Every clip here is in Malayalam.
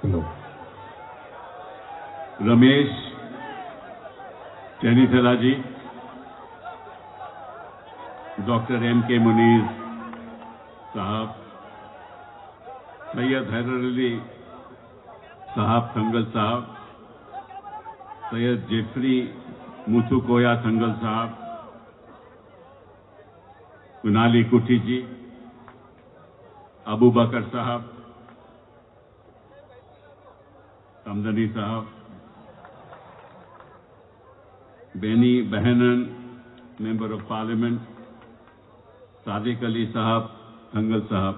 Hello. Ramesh Tenithalaji, Dr. M.K. Muniz Sahab, Sayyid Haider Ali Sahab Thangal Sahab, Sayyid Jeffrey Muthu Koya Thangal Sahab, Kunali Kuti ji, Abu Bakr Sahab, Kamdani Sahab, Beni Behanan, Member of Parliament, Sadiq Ali Sahab, Thangal Sahab,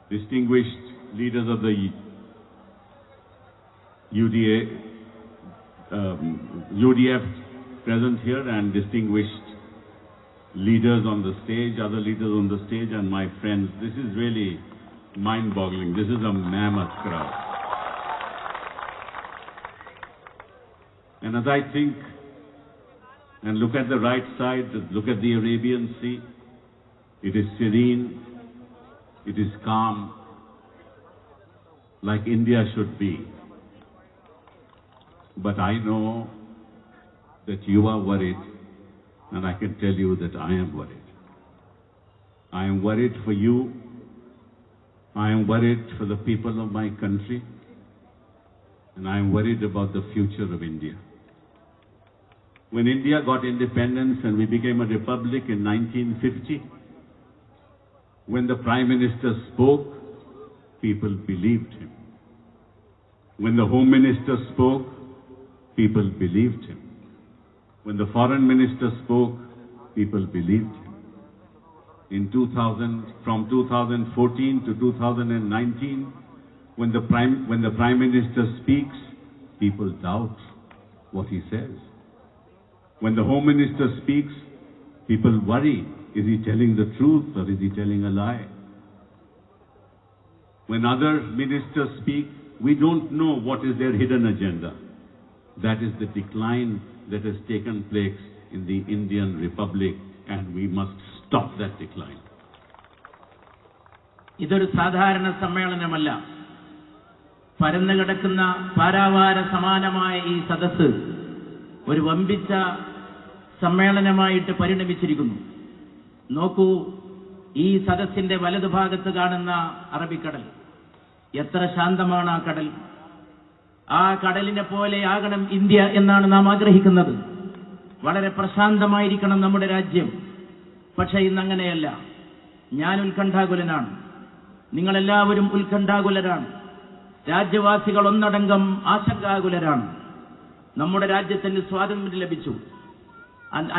distinguished leaders of the UDF present here and distinguished leaders on the stage, other leaders on the stage, and my friends. This is really mind-boggling. This is a mammoth crowd. And as I think and look at the right side, look at the Arabian Sea, it is serene, it is calm, like India should be. But I know that you are worried, and I can tell you that I am worried. I am worried for you. I am worried for the people of my country. And I am worried about the future of India. When India got independence and we became a republic in 1950, when the Prime Minister spoke, people believed him. When the Home Minister spoke, people believed him. When the Foreign Minister spoke, people believed him. From 2014 to 2019, when the Prime Minister speaks, people doubt what he says. When the Home Minister speaks, people worry, is he telling the truth or is he telling a lie? When other ministers speak, we don't know what is their hidden agenda. That is the decline that has taken place in the Indian Republic, and we must stop that decline. ഇതൊരു സാധാരണ സമ്മേളനമല്ല. പരന്നു കിടക്കുന്ന പാരാവാര സമാനമായ ഈ സദസ്സ് ഒരു വമ്പിച്ച സമ്മേളനമായിട്ട് പരിണമിച്ചിരിക്കുന്നു. നോക്കൂ, ഈ സദസ്സിന്റെ വലതുഭാഗത്ത് കാണുന്ന അറബിക്കടൽ, എത്ര ശാന്തമാണ് ആ കടൽ. ആ കടലിനെ പോലെ ആകണം ഇന്ത്യ എന്നാണ് നാം ആഗ്രഹിക്കുന്നത്. വളരെ പ്രശാന്തമായിരിക്കണം നമ്മുടെ രാജ്യം. പക്ഷേ ഇന്നങ്ങനെയല്ല. ഞാൻ ഉത്കണ്ഠാകുലനാണ്, നിങ്ങളെല്ലാവരും ഉത്കണ്ഠാകുലരാണ്, രാജ്യവാസികൾ ഒന്നടങ്കം ആശങ്കാകുലരാണ്. നമ്മുടെ രാജ്യത്തിന് സ്വാതന്ത്ര്യം ലഭിച്ചു.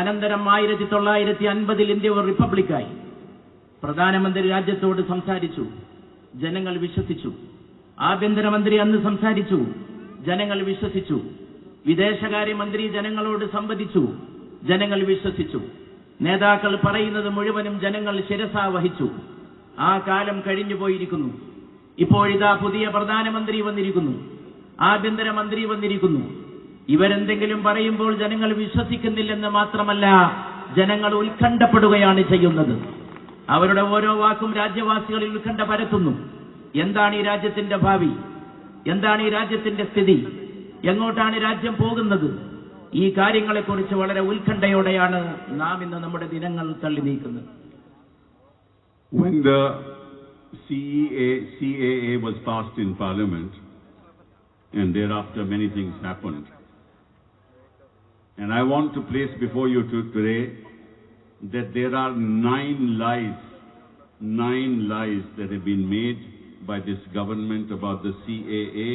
അനന്തരം 1950 ഇന്ത്യ ഒരു റിപ്പബ്ലിക്കായി. പ്രധാനമന്ത്രി രാജ്യത്തോട് സംസാരിച്ചു, ജനങ്ങൾ വിശ്വസിച്ചു. ആഭ്യന്തരമന്ത്രി അന്ന് സംസാരിച്ചു, ജനങ്ങൾ വിശ്വസിച്ചു. വിദേശകാര്യമന്ത്രി ജനങ്ങളോട് സംവദിച്ചു, ജനങ്ങൾ വിശ്വസിച്ചു. നേതാക്കൾ പറയുന്നത് മുഴുവനും ജനങ്ങൾ ശിരസാ വഹിച്ചു. ആ കാലം കഴിഞ്ഞു പോയിരിക്കുന്നു. ഇപ്പോഴിതാ പുതിയ പ്രധാനമന്ത്രി വന്നിരിക്കുന്നു, ആഭ്യന്തരമന്ത്രി വന്നിരിക്കുന്നു. ഇവരെന്തെങ്കിലും പറയുമ്പോൾ ജനങ്ങൾ വിശ്വസിക്കുന്നില്ലെന്ന് മാത്രമല്ല, ജനങ്ങൾ ഉത്കണ്ഠപ്പെടുകയാണ് ചെയ്യുന്നത്. അവരുടെ ഓരോ വാക്കും രാജ്യവാസികളിൽ ഉത്കണ്ഠ പരത്തുന്നു. എന്താണ് ഈ രാജ്യത്തിന്റെ ഭാവി? എന്താണ് ഈ രാജ്യത്തിന്റെ സ്ഥിതി? എങ്ങോട്ടാണ് രാജ്യം പോകുന്നത്? ഈ കാര്യങ്ങളെക്കുറിച്ച് വളരെ ഉത്കണ്ഠയോടെയാണ് നാം ഇന്ന് നമ്മുടെ ദിനങ്ങൾ തള്ളി നീക്കുന്നത്. When the CAA was passed in Parliament, and thereafter many things happened, and I want to place before you today that there are 9 lies that have been made by this government about the CAA,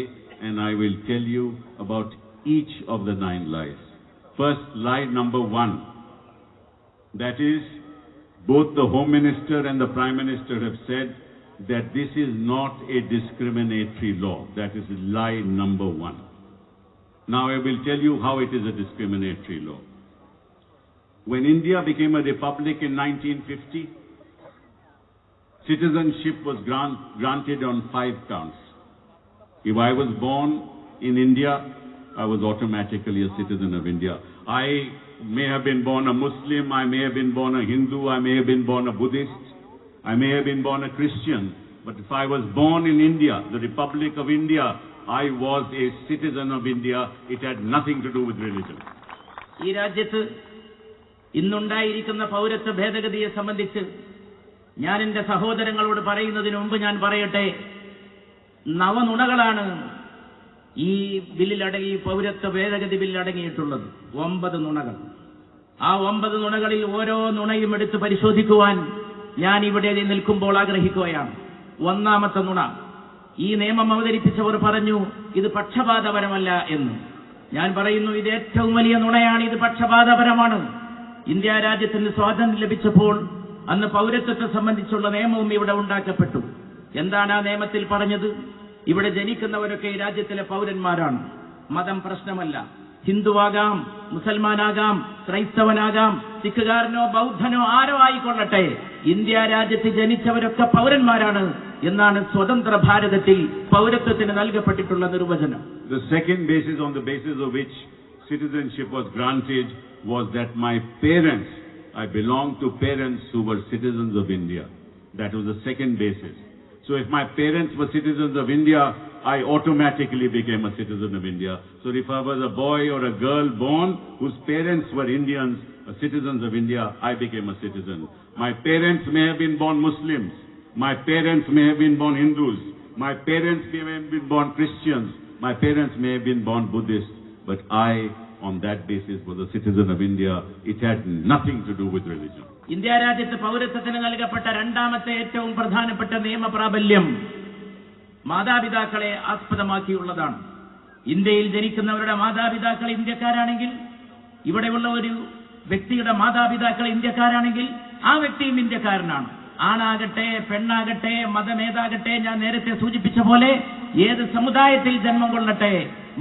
and I will tell you about each of the 9 lies. First, lie number 1, that is, both the Home Minister and the Prime Minister have said that this is not a discriminatory law. That is lie number 1. Now I will tell you how it is a discriminatory law. When India became a republic in 1950, citizenship was granted on 5 counts. If I was born in India, I was automatically a citizen of India. I may have been born a Muslim, I may have been born a Hindu, I may have been born a Buddhist, I may have been born a Christian, But if I was born in India, the Republic of India, I was a citizen of India. It had nothing to do with religion. ഈ രാജ്യത്ത് ഇന്നുണ്ടായിരിക്കുന്ന പൗരത്വ ഭേദഗതിയെ സംബന്ധിച്ച് ഞാൻ എൻ്റെ സഹോദരങ്ങളോട് പറയുന്നതിന് മുമ്പ് ഞാൻ പറയട്ടെ, നവനുണകളാണ് ഈ ബില്ലിലടങ്ങി, പൗരത്വ ഭേദഗതി ബില്ലടങ്ങിയിട്ടുള്ളത്. 9 നുണകൾ. ആ 9 നുണകളിൽ ഓരോ നുണയും എടുത്ത് പരിശോധിക്കുവാൻ ഞാൻ ഇവിടെ നിൽക്കുമ്പോൾ ആഗ്രഹിക്കുകയാണ്. ഒന്നാമത്തെ നുണ, ഈ നിയമം അവതരിപ്പിച്ചവർ പറഞ്ഞു ഇത് പക്ഷപാതപരമല്ല എന്ന്. ഞാൻ പറയുന്നു ഇത് ഏറ്റവും വലിയ നുണയാണ്, ഇത് പക്ഷപാതപരമാണ്. ഇന്ത്യ രാജ്യത്തിന് സ്വാതന്ത്ര്യം ലഭിച്ചപ്പോൾ അന്ന് പൗരത്വത്തെ സംബന്ധിച്ചുള്ള നിയമവും ഇവിടെ ഉണ്ടാക്കപ്പെട്ടു. എന്താണ് ആ നിയമത്തിൽ പറഞ്ഞത്? ഇവിടെ ജനിക്കുന്നവരൊക്കെ ഈ രാജ്യത്തിലെ പൗരന്മാരാണ്. മതം പ്രശ്നമല്ല. ഹിന്ദുവാകാം, മുസൽമാനാകാം, ക്രൈസ്തവനാകാം, സിഖുകാരനോ ബൗദ്ധനോ ആരോ ആയിക്കൊള്ളട്ടെ, ഇന്ത്യ രാജ്യത്ത് ജനിച്ചവരൊക്കെ പൗരന്മാരാണ് എന്നാണ് സ്വതന്ത്ര ഭാരതത്തിൽ പൗരത്വത്തിന് നൽകപ്പെട്ടിട്ടുള്ള നിർവചനം. The second basis, on the basis of which citizenship was granted, was that my parents, I belonged to parents who were citizens of India. That was the second basis. So if my parents were citizens of India, I automatically became a citizen of India. So if I was a boy or a girl born whose parents were Indians, citizens of India, I became a citizen. My parents may have been born Muslims. My parents may have been born Hindus. My parents may have been born Christians. My parents may have been born Buddhists. But I, on that basis, was a citizen of India. It had nothing to do with religion. India രാജ്യത്ത് പൗരത്വത്തിന് നൽകപ്പെട്ട രണ്ടാമത്തെ ഏറ്റവും പ്രധാനപ്പെട്ട നിയമപ്രാബല്യം മാതാപിതാക്കളെ ആസ്പദമാക്കിയുള്ളതാണ്. ഇന്ത്യയിൽ ജനിക്കുന്നവരുടെ മാതാപിതാക്കൾ ഇന്ത്യക്കാരാണെങ്കിൽ, ഇവിടെയുള്ള ഒരു വ്യക്തിയുടെ മാതാപിതാക്കൾ ഇന്ത്യക്കാരാണെങ്കിൽ ആ വ്യക്തിയും ഇന്ത്യക്കാരനാണ്. ആണാകട്ടെ പെണ്ണാകട്ടെ മതമേതാകട്ടെ, ഞാൻ നേരത്തെ സൂചിപ്പിച്ച പോലെ ഏത് സമുദായത്തിൽ ജന്മം കൊള്ളട്ടെ,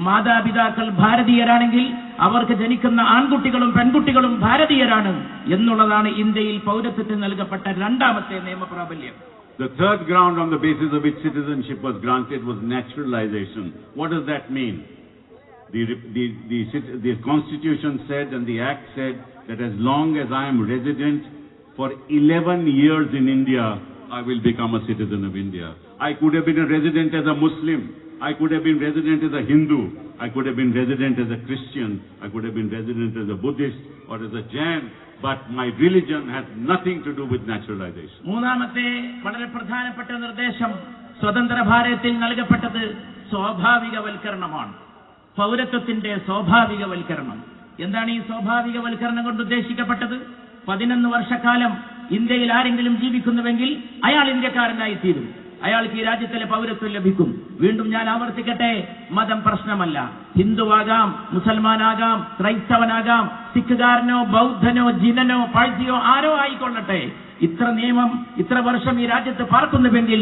മാതാപിതാക്കൾ ഭാരതീയരാണെങ്കിൽ അവർക്ക് ജനിക്കുന്ന ആൺകുട്ടികളും പെൺകുട്ടികളും ഭാരതീയരാണ് എന്നുള്ളതാണ് ഇന്ത്യയിൽ പൗരത്വത്തിന് നൽകപ്പെട്ട രണ്ടാമത്തെ നിയമപ്രാബല്യം. The third ground on the basis of which citizenship was granted was naturalization. What does that mean? The Constitution said and the Act said that as long as I am resident for 11 years in India, I will become a citizen of India. I could have been a resident as a Muslim. I could have been resident as a Hindu. I could have been resident as a Christian. I could have been resident as a Buddhist or as a Jain. But my religion has nothing to do with naturalization. മൂന്നാമത്തെ വളരെ പ്രധാനപ്പെട്ട നിർദ്ദേശം സ്വതന്ത്ര ഭാരതത്തിൽ നൽകപ്പെട്ടത് സ്വാഭാവികവൽക്കരണമാണ്. പൗരത്വത്തിന്റെ സ്വാഭാവികവൽക്കരണം. എന്താണ് ഈ സ്വാഭാവികവൽക്കരണം കൊണ്ട് ഉദ്ദേശിക്കപ്പെട്ടത്? 11 വർഷക്കാലം ഇന്ത്യയിൽ ആരെങ്കിലും ജീവിക്കുന്നുവെങ്കിൽ അയാൾ ഇന്ത്യക്കാരനായിത്തീരും, അയാൾക്ക് ഈ രാജ്യത്തിലെ പൗരത്വം ലഭിക്കും. വീണ്ടും ഞാൻ ആവർത്തിക്കട്ടെ, മതം പ്രശ്നമല്ല. ഹിന്ദുവാകാം, മുസൽമാനാകാം, ക്രൈസ്തവനാകാം, സിഖുകാരനോ ബൗദ്ധനോ ജിനനോ പാഴ്സിയോ ആരോ ആയിക്കൊള്ളട്ടെ, ഇത്ര നിയമം ഇത്ര വർഷം ഈ രാജ്യത്ത് പാർക്കുന്നുവെങ്കിൽ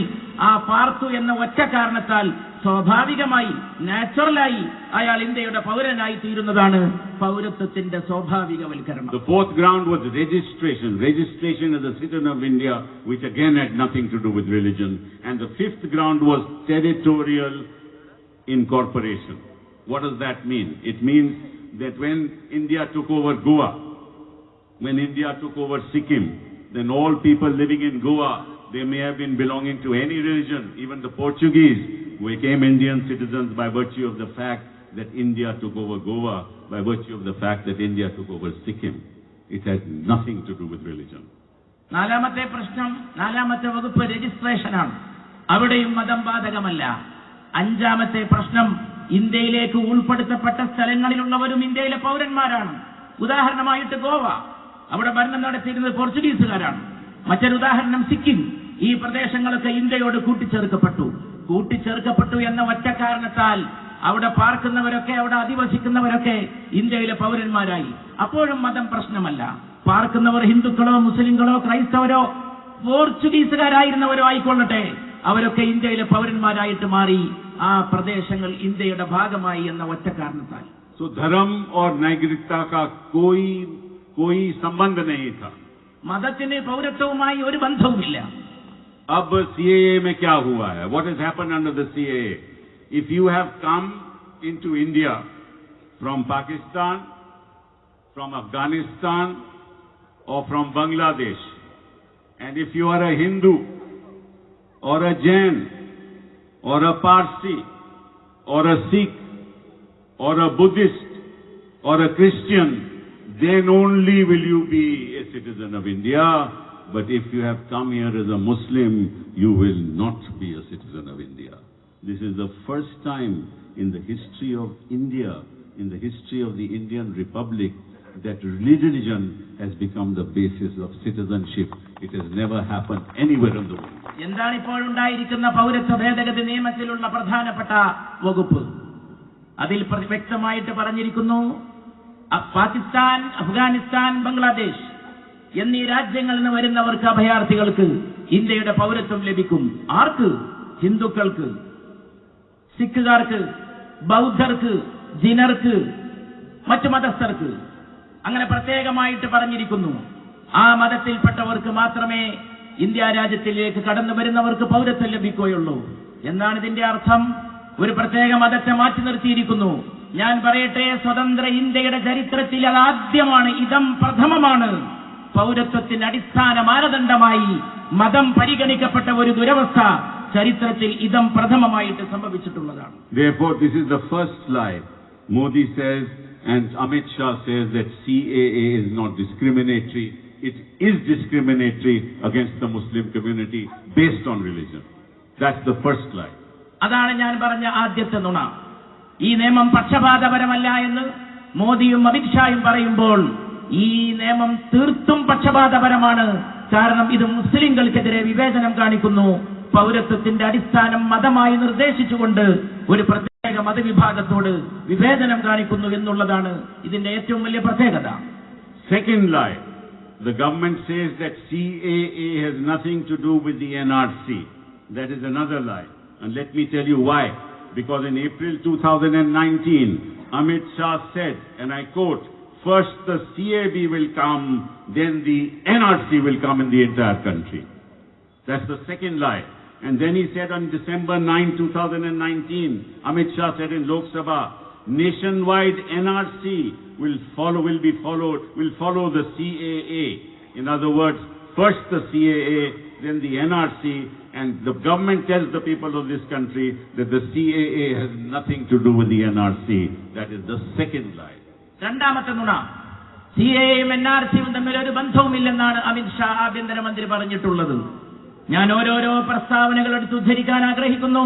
ആ പാർത്തു എന്ന ഒറ്റ കാരണത്താൽ സ്വാഭാവികമായി നാച്ചുറലായി അയാൾ ഇന്ത്യയുടെ പൗരനായി തീരുന്നതാണ് പൗരത്വത്തിന്റെ സ്വാഭാവികവൽക്കരണം. The fourth ground was registration. Registration as a citizen of India, which again had nothing to do with religion. And the fifth ground was territorial incorporation. What does that mean? It means that when India took over Goa, when India took over Sikkim, then all people living in Goa, they may have been belonging to any religion, even the Portuguese became Indian citizens by virtue of the fact that India took over Goa, by virtue of the fact that India took over Sikkim. It had nothing to do with religion. നാലാമത്തെ പ്രശ്നം, നാലാമത്തെ വകുപ്പ് രജിസ്ട്രേഷനാണ്. അവിടെയും മതം ബാധകമല്ല. അഞ്ചാമത്തെ പ്രശ്നം, ഇന്ത്യയിലേക്ക് ഉൾപ്പെടുത്തപ്പെട്ട സ്ഥലങ്ങളിലുള്ളവരും ഇന്ത്യയിലെ പൗരന്മാരാണ്. ഉദാഹരണമായിട്ട് ഗോവ, അവിടെ ഭരണം നടത്തിയിരുന്നത് പോർച്ചുഗീസുകാരാണ്. മറ്റൊരു ഉദാഹരണം സിക്കിം. ഈ പ്രദേശങ്ങളൊക്കെ ഇന്ത്യയോട് കൂട്ടിച്ചേർക്കപ്പെട്ടു എന്ന ഒറ്റ കാരണത്താൽ അവിടെ പാർക്കുന്നവരൊക്കെ, അവിടെ അധിവസിക്കുന്നവരൊക്കെ ഇന്ത്യയിലെ പൗരന്മാരായി. അപ്പോഴും മതം പ്രശ്നമല്ല. പാർക്കുന്നവർ ഹിന്ദുക്കളോ മുസ്ലിങ്ങളോ ക്രൈസ്തവരോ പോർച്ചുഗീസുകാരായിരുന്നവരോ ആയിക്കൊള്ളട്ടെ, അവരൊക്കെ ഇന്ത്യയിലെ പൗരന്മാരായിട്ട് മാറി. ആ പ്രദേശങ്ങൾ ഇന്ത്യയുടെ ഭാഗമായി എന്ന ഒറ്റ കാരണത്താൽ. So धर्म और नागरिकता का कोई संबंध नहीं था. മതത്തിന് പൗരത്വവുമായി ഒരു ബന്ധവുമില്ല. अब CAA में क्या हुआ है? What has happened under the CAA? If you have come into India from Pakistan, from Afghanistan or from Bangladesh, and if you are a Hindu or a Jain, or a Parsi, or a Sikh, or a Buddhist, or a Christian, then only will you be a citizen of India. But if you have come here as a Muslim, you will not be a citizen of India. This is the first time in the history of India, in the history of the Indian Republic, that religion has become the basis of citizenship. It has never happened anywhere in the world. എന്താണ് ഇപ്പോൾ ഉണ്ടായിരിക്കുന്ന പൗരത്വ ഭേദഗതി നിയമത്തിലുള്ള പ്രധാനപ്പെട്ട വകുപ്പ്? അതിൽ വ്യക്തമായിട്ട് പറഞ്ഞിരിക്കുന്നു, പാകിസ്ഥാൻ, അഫ്ഗാനിസ്ഥാൻ, ബംഗ്ലാദേശ് എന്നീ രാജ്യങ്ങളിൽ നിന്ന് വരുന്നവർക്ക്, അഭയാർത്ഥികൾക്ക് ഇന്ത്യയുടെ പൗരത്വം ലഭിക്കും. ആർക്ക്? ഹിന്ദുക്കൾക്ക്, സിഖുകാർക്ക്, ബൗദ്ധർക്ക്, ജിനർക്ക്, മറ്റു മതസ്ഥർക്ക്. അങ്ങനെ പ്രത്യേകമായിട്ട് പറഞ്ഞിരിക്കുന്നു. ആ മതത്തിൽപ്പെട്ടവർക്ക് മാത്രമേ ഇന്ത്യ രാജ്യത്തിലേക്ക് കടന്നു വരുന്നവർക്ക് പൗരത്വം ലഭിക്കുകയുള്ളൂ. എന്താണ് ഇതിന്റെ അർത്ഥം? ഒരു പ്രത്യേക മതത്തെ മാറ്റി നിർത്തിയിരിക്കുന്നു. ഞാൻ പറയട്ടെ, സ്വതന്ത്ര ഇന്ത്യയുടെ ചരിത്രത്തിൽ അതാദ്യമാണ്, ഇതം പ്രഥമമാണ് പൗരത്വത്തിന്റെ അടിസ്ഥാന മാനദണ്ഡമായി മതം പരിഗണിക്കപ്പെട്ട ഒരു ദുരവസ്ഥ ചരിത്രത്തിൽ ഇതം പ്രഥമമായിട്ട് സംഭവിച്ചിട്ടുള്ളതാണ്. Therefore, this is the first lie. Modi says and Amit Shah says that CAA is not discriminatory. It is discriminatory against the Muslim community based on religion. That's the first lie. അതാണ് ഞാൻ പറഞ്ഞ ആദ്യത്തെ നുണ. ഈ നിയമം പക്ഷപാതപരമല്ല എന്ന് മോദിയും അമിത്ഷായും പറയുമ്പോൾ ഈ നിയമം തീർത്തും പക്ഷപാതപരമാണ്. കാരണം ഇത് മുസ്ലിംകൾക്കെതിരെ വിവേചനം കാണിക്കുന്നു. പൗരത്വത്തിന്റെ അടിസ്ഥാനം മതമായി നിർദ്ദേശിച്ചുകൊണ്ട് ഒരു പ്രത്യേക മതവിഭാഗത്തോട് വിവേചനം കാണിക്കുന്നു എന്നുള്ളതാണ് ഇതിന്റെ ഏറ്റവും വലിയ പ്രത്യേകത. Second lie. The government says that CAA has nothing to do with the NRC. That is another lie. And let me tell you why. Because in April 2019, Amit Shah said, and I quote, first the CAB will come, then the NRC will come in the entire country. That's the second lie. And then he said on December 9, 2019, Amit Shah said in Lok Sabha, nationwide NRC will follow the CAA. In other words, first the CAA, then the NRC, and the government tells the people of this country that the CAA has nothing to do with the NRC. That is the second lie. രണ്ടാമത്തെ നുണ, സിഎയും എൻആർസിയും തമ്മിൽ ഒരു ബന്ധവുമില്ലെന്നാണ് അമിത് ഷാ ആഭ്യന്തരമന്ത്രി പറഞ്ഞിട്ടുള്ളത്. ഞാൻ ഓരോരോ പ്രസ്താവനകൾ എടുത്ത് ഉദ്ധരിക്കാൻ ആഗ്രഹിക്കുന്നു.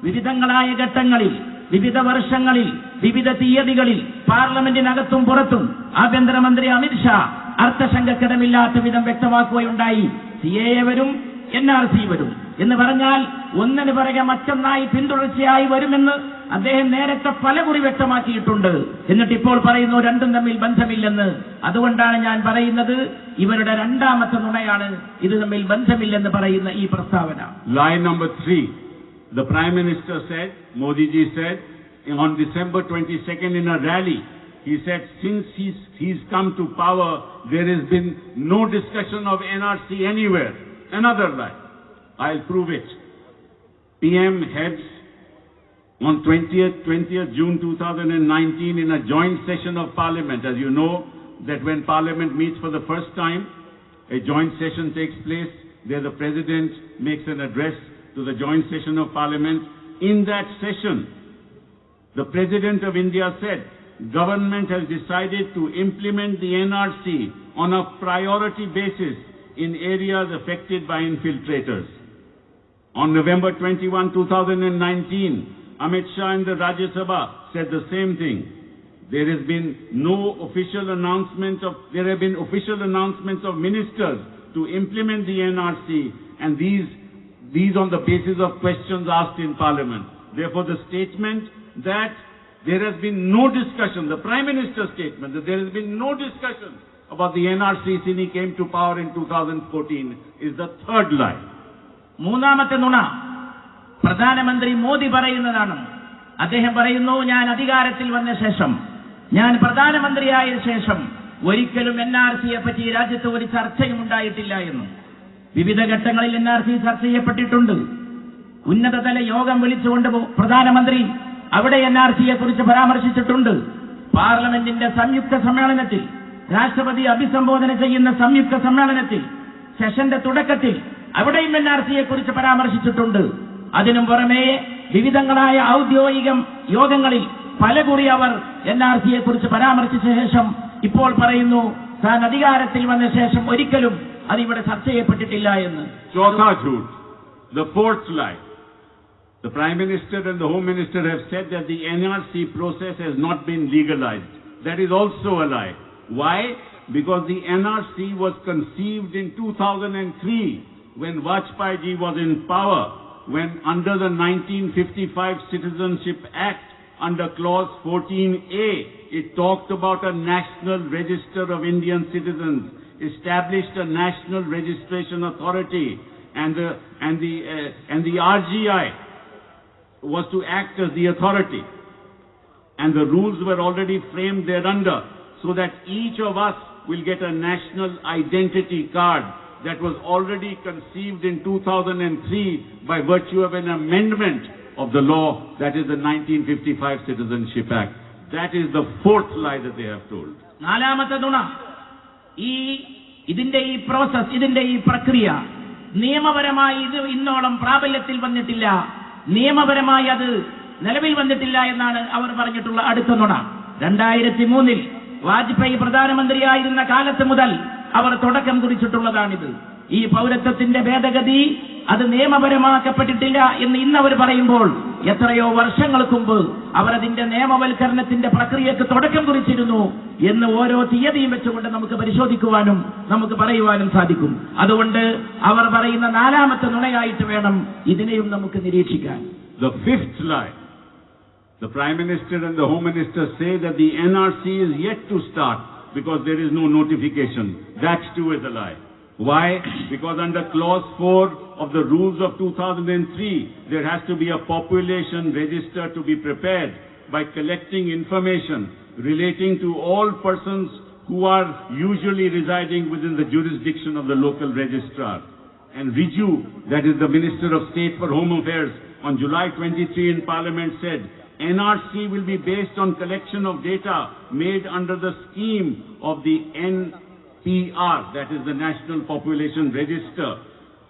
വിവിധങ്ങളായ ഘട്ടങ്ങളിൽ, വിവിധ വർഷങ്ങളിൽ, വിവിധ തീയതികളിൽ പാർലമെന്റിനകത്തും പുറത്തും ആഭ്യന്തരമന്ത്രി അമിത് ഷാ അർത്ഥശങ്കക്കിടമില്ലാത്ത വിധം വ്യക്തമാക്കുകയുണ്ടായി. സിഎഎ വരും, എൻആർസി വരും എന്ന് പറഞ്ഞാൽ ഒന്നിനു പിറകെ മറ്റൊന്നായി പിന്തുടർച്ചയായി വരുമെന്ന് അദ്ദേഹം നേരത്തെ പലകുറി വ്യക്തമാക്കിയിട്ടുണ്ട്. എന്നിട്ട് ഇപ്പോൾ പറയുന്നു രണ്ടും തമ്മിൽ ബന്ധമില്ലെന്ന്. അതുകൊണ്ടാണ് ഞാൻ പറയുന്നത് ഇവരുടെ രണ്ടാമത്തെ നുണയാണ് ഇത് തമ്മിൽ ബന്ധമില്ലെന്ന് പറയുന്ന ഈ പ്രസ്താവന. Lie number 3. The Prime Minister said, Modi ji said, on December 22nd in a rally, he said since he's come to power, there has been no discussion of NRC anywhere. Another lie. I'll prove it. PM heads on 20th June 2019 in a joint session of Parliament. As you know, that when Parliament meets for the first time, a joint session takes place. There the President makes an address to the joint session of Parliament. In that session, the President of India said, government has decided to implement the NRC on a priority basis in areas affected by infiltrators. On November 21, 2019, Amit Shah in the Rajya Sabha said the same thing. There have been official announcements of ministers to implement the NRC, and these on the basis of questions asked in Parliament. Therefore, the statement that there has been no discussion, the Prime Minister's statement that there has been no discussion about the NRC since he came to power in 2014 is the third lie. മൂന്നാമത്തെ നുണ പ്രധാനമന്ത്രി മോദി പറയുന്നതാണ്. അദ്ദേഹം പറയുന്നു, ഞാൻ അധികാരത്തിൽ വന്ന ശേഷം, ഞാൻ പ്രധാനമന്ത്രിയായ ശേഷം ഒരിക്കലും എൻആർസിയെ പറ്റി രാജ്യത്ത് ഒരു ചർച്ചയും ഉണ്ടായിട്ടില്ല എന്ന്. വിവിധ ഘട്ടങ്ങളിൽ എൻആർസി ചർച്ച ചെയ്യപ്പെട്ടിട്ടുണ്ട്. ഉന്നതതല യോഗം വിളിച്ചുകൊണ്ട് പ്രധാനമന്ത്രി അവിടെ എൻആർസിയെ കുറിച്ച് പരാമർശിച്ചിട്ടുണ്ട്. പാർലമെന്റിന്റെ സംയുക്ത സമ്മേളനത്തിൽ, രാഷ്ട്രപതി അഭിസംബോധന ചെയ്യുന്ന സംയുക്ത സമ്മേളനത്തിൽ, സെഷന്റെ തുടക്കത്തിൽ അവിടെയും NRCയെ കുറിച്ച് പരാമർശിച്ചിട്ടുണ്ട്. അതിനും പുറമെ വിവിധങ്ങളായ ഔദ്യോഗിക യോഗങ്ങളിൽ പലകുറി അവർ NRCയെ കുറിച്ച് പരാമർശിച്ച ശേഷം ഇപ്പോൾ പറയുന്നു താൻ അധികാരത്തിൽ വന്ന ശേഷം ഒരിക്കലും അതിവിടെ ചർച്ച ചെയ്യപ്പെട്ടിട്ടില്ല എന്ന്. Chautha jhoot, the fourth lie. The Prime Minister and the Home Minister have said that the NRC process has not been legalized. That is also a lie. Why? Because the NRC was conceived in 2003 when Vajpayee ji was in power, when under the 1955 Citizenship Act, under clause 14A, it talked about a national register of Indian citizens, established a national registration authority, and the RGI was to act as the authority, and the rules were already framed thereunder, so that each of us will get a national identity card that was already conceived in 2003 by virtue of an amendment of the law, that is the 1955 Citizenship Act. That is the fourth lie that they have told. നാലാമത്തെ നുണ, ഇതിന്റെ ഈ പ്രോസസ്, ഇതിന്റെ ഈ പ്രക്രിയ നിയമപരമായി ഇത് ഇന്നോളം പ്രാബല്യത്തിൽ വന്നിട്ടില്ല, നിയമപരമായി അത് നിലവിൽ വന്നിട്ടില്ല എന്നാണ് അവർ പറഞ്ഞിട്ടുള്ള അടുത്ത നുണ. 2003 വാജ്പേയി പ്രധാനമന്ത്രിയായിരുന്ന കാലത്ത് മുതൽ അവർ തുടക്കം കുറിച്ചിട്ടുള്ളതാണിത്. ഈ പൗരത്വത്തിന്റെ ഭേദഗതി അത് നിയമപരമാക്കപ്പെട്ടിട്ടില്ല എന്ന് ഇന്നവർ പറയുമ്പോൾ എത്രയോ വർഷങ്ങൾക്ക് മുമ്പ് അവർ അതിന്റെ നിയമവൽക്കരണത്തിന്റെ പ്രക്രിയക്ക് തുടക്കം കുറിച്ചിരുന്നു എന്ന് ഓരോ തീയതിയും വെച്ചുകൊണ്ട് നമുക്ക് പരിശോധിക്കുവാനും നമുക്ക് പറയുവാനും സാധിക്കും. അതുകൊണ്ട് അവർ പറയുന്ന നാലാമത്തെ നുണയായിട്ട് വേണം ഇതിനെയും നമുക്ക് നിരീക്ഷിക്കാൻ. The fifth lie. The Prime Minister and the Home Minister say that the NRC is yet to start because there is no notification. That too is a lie. Why? Because under clause 4 of the rules of 2003, there has to be a population register to be prepared by collecting information relating to all persons who are usually residing within the jurisdiction of the local registrar. And Riju, that is the Minister of State for Home Affairs, on July 23 in Parliament said, NRC will be based on collection of data made under the scheme of the NPR, that is the National Population Register.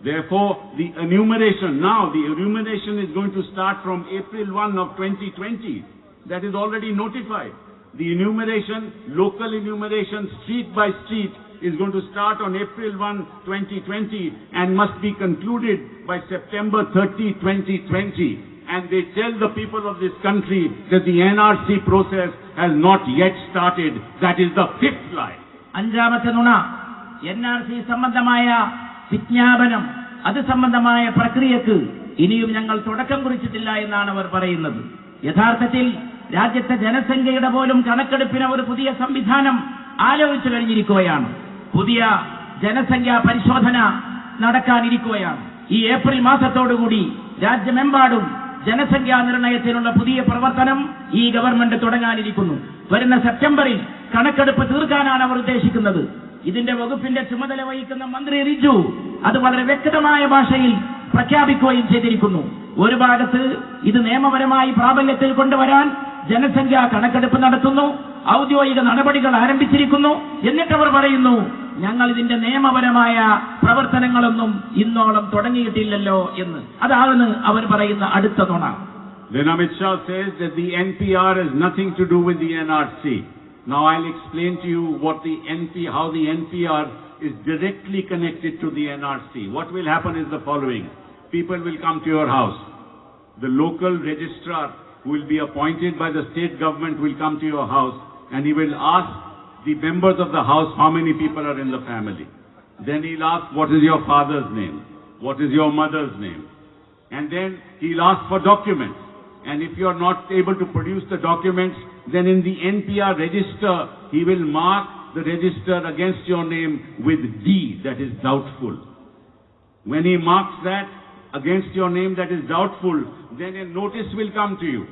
Therefore, the enumeration is going to start from April 1 of 2020. That is already notified. The enumeration, local enumeration, street by street, is going to start on April 1, 2020 and must be concluded by September 30, 2020. And they tell the people of this country that the NRC process has not yet started. That is the fifth lie. അഞ്ചാമത്തെ നുണ, NRC സംബന്ധമായ വിജ്ഞാപനം, അത് സംബന്ധമായ പ്രക്രിയക്ക് ഇനിയും ഞങ്ങൾ തുടക്കം കുറിച്ചിട്ടില്ല എന്നാണ് അവർ പറയുന്നത്. യഥാർത്ഥത്തിൽ രാജ്യത്തെ ജനസംഖ്യയുടെ പോലും കണക്കെടുപ്പിന് ഒരു പുതിയ സംവിധാനം ആലോചിച്ചു കഴിഞ്ഞിരിക്കുകയാണ്. പുതിയ ജനസംഖ്യാ പരിശോധന നടക്കാനിരിക്കുകയാണ്. ഈ ഏപ്രിൽ മാസത്തോടുകൂടി രാജ്യമെമ്പാടും ജനസംഖ്യാ നിർണയത്തിനുള്ള പുതിയ പ്രവർത്തനം ഈ ഗവൺമെന്റ് തുടങ്ങാനിരിക്കുന്നു. വരുന്ന സെപ്റ്റംബറിൽ കണക്കെടുപ്പ് തീർക്കാനാണ് അവർ ഉദ്ദേശിക്കുന്നത്. ഇതിന്റെ വകുപ്പിന്റെ ചുമതല വഹിക്കുന്ന മന്ത്രി റിജു അത് വളരെ വ്യക്തമായ ഭാഷയിൽ പ്രഖ്യാപിക്കുകയും ചെയ്തിരിക്കുന്നു. ഒരു ഭാഗത്ത് ഇത് നിയമപരമായി പ്രാബല്യത്തിൽ കൊണ്ടുവരാൻ ജനസംഖ്യാ കണക്കെടുപ്പ് നടത്തുന്നു, ഔദ്യോഗിക നടപടികൾ ആരംഭിച്ചിരിക്കുന്നു. എന്നിട്ടവർ പറയുന്നു ഞങ്ങൾ ഇതിന്റെ നിയമപരമായ പ്രവർത്തനങ്ങളൊന്നും ഇന്നോളം തുടങ്ങിയിട്ടില്ലല്ലോ എന്ന്. അതാണ് അവർ പറയുന്ന അടുത്ത നുണ. Then Amit Shah says that the NPR has nothing to do with the NRC. Now I'll explain to you how the NPR is directly connected to the NRC. What will happen is the following. People will come to your house. The local registrar who will be appointed by the state government will come to your house and he will ask the members of the house how many people are in the family. Then he'll ask what is your father's name, what is your mother's name. And then he'll ask for documents. And if you are not able to produce the documents, then in the NPR register, he will mark the register against your name with D, that is doubtful. When he marks that against your name that is doubtful, then a notice will come to you.